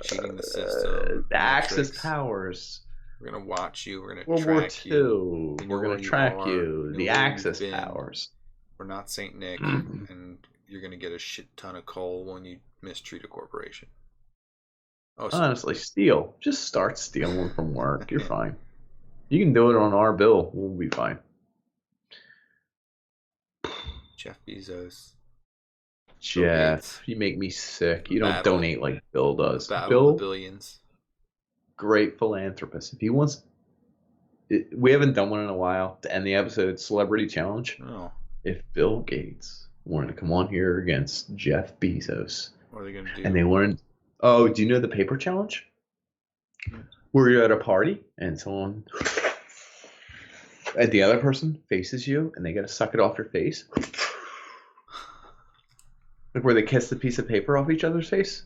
cheating the system, the Axis metrics. powers, We're gonna watch you. We're gonna World War track II. you. We know We're where gonna you track are. you. We know The where you've Axis been. powers. We're not Saint Nick, and you're gonna get a shit ton of coal when you mistreat a corporation. Oh, Honestly, steal. Just start stealing from work. You're fine. You can do it on our bill. We'll be fine. Jeff Bezos. Jeff, you make me sick. You don't Battle. donate like Bill does. Battle of the Bill, Billions. great philanthropist. If he wants, we haven't done one in a while. To end the episode, celebrity challenge. Oh, If Bill Gates wanted to come on here against Jeff Bezos, what are they gonna do? and they wanted, oh, do you know the paper challenge? Where you're at a party and someone, and the other person faces you, and they got to suck it off your face. Like where they kiss the piece of paper off each other's face.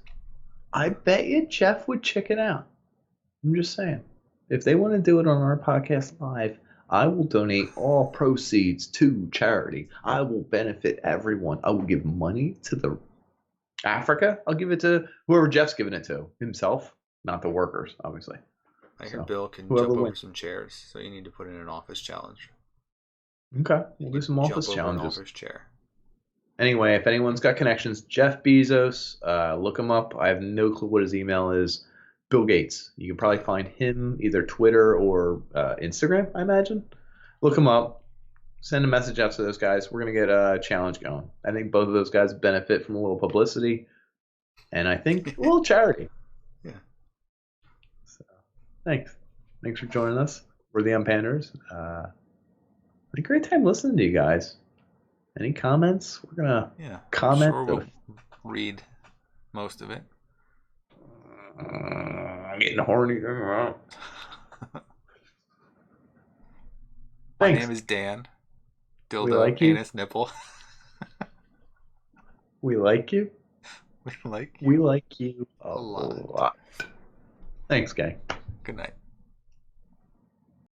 I bet you Jeff would check it out. I'm just saying. If they want to do it on our podcast live, I will donate all proceeds to charity. I will benefit everyone. I will give money to the Africa. I'll give it to whoever Jeff's giving it to. Himself, not the workers, obviously. I hear Bill can whoever jump over wins. some chairs, so you need to put in an office challenge. Okay, we'll do some office Jump over an challenges. office chair. Anyway, if anyone's got connections, Jeff Bezos, look him up. I have no clue what his email is. Bill Gates. You can probably find him either Twitter or Instagram, I imagine. Look him up. Send a message out to those guys. We're going to get a challenge going. I think both of those guys benefit from a little publicity. And I think a little charity. Yeah. So, thanks. Thanks for joining us. We're the Unpanders. Had a great time listening to you guys. Any comments? We're going to comment. I'm sure we'll read most of it. I'm getting horny. My name is Dan. Dildo, like you. anus, nipple. We like you. We like you. We like you a lot. Thanks, gang. Good night.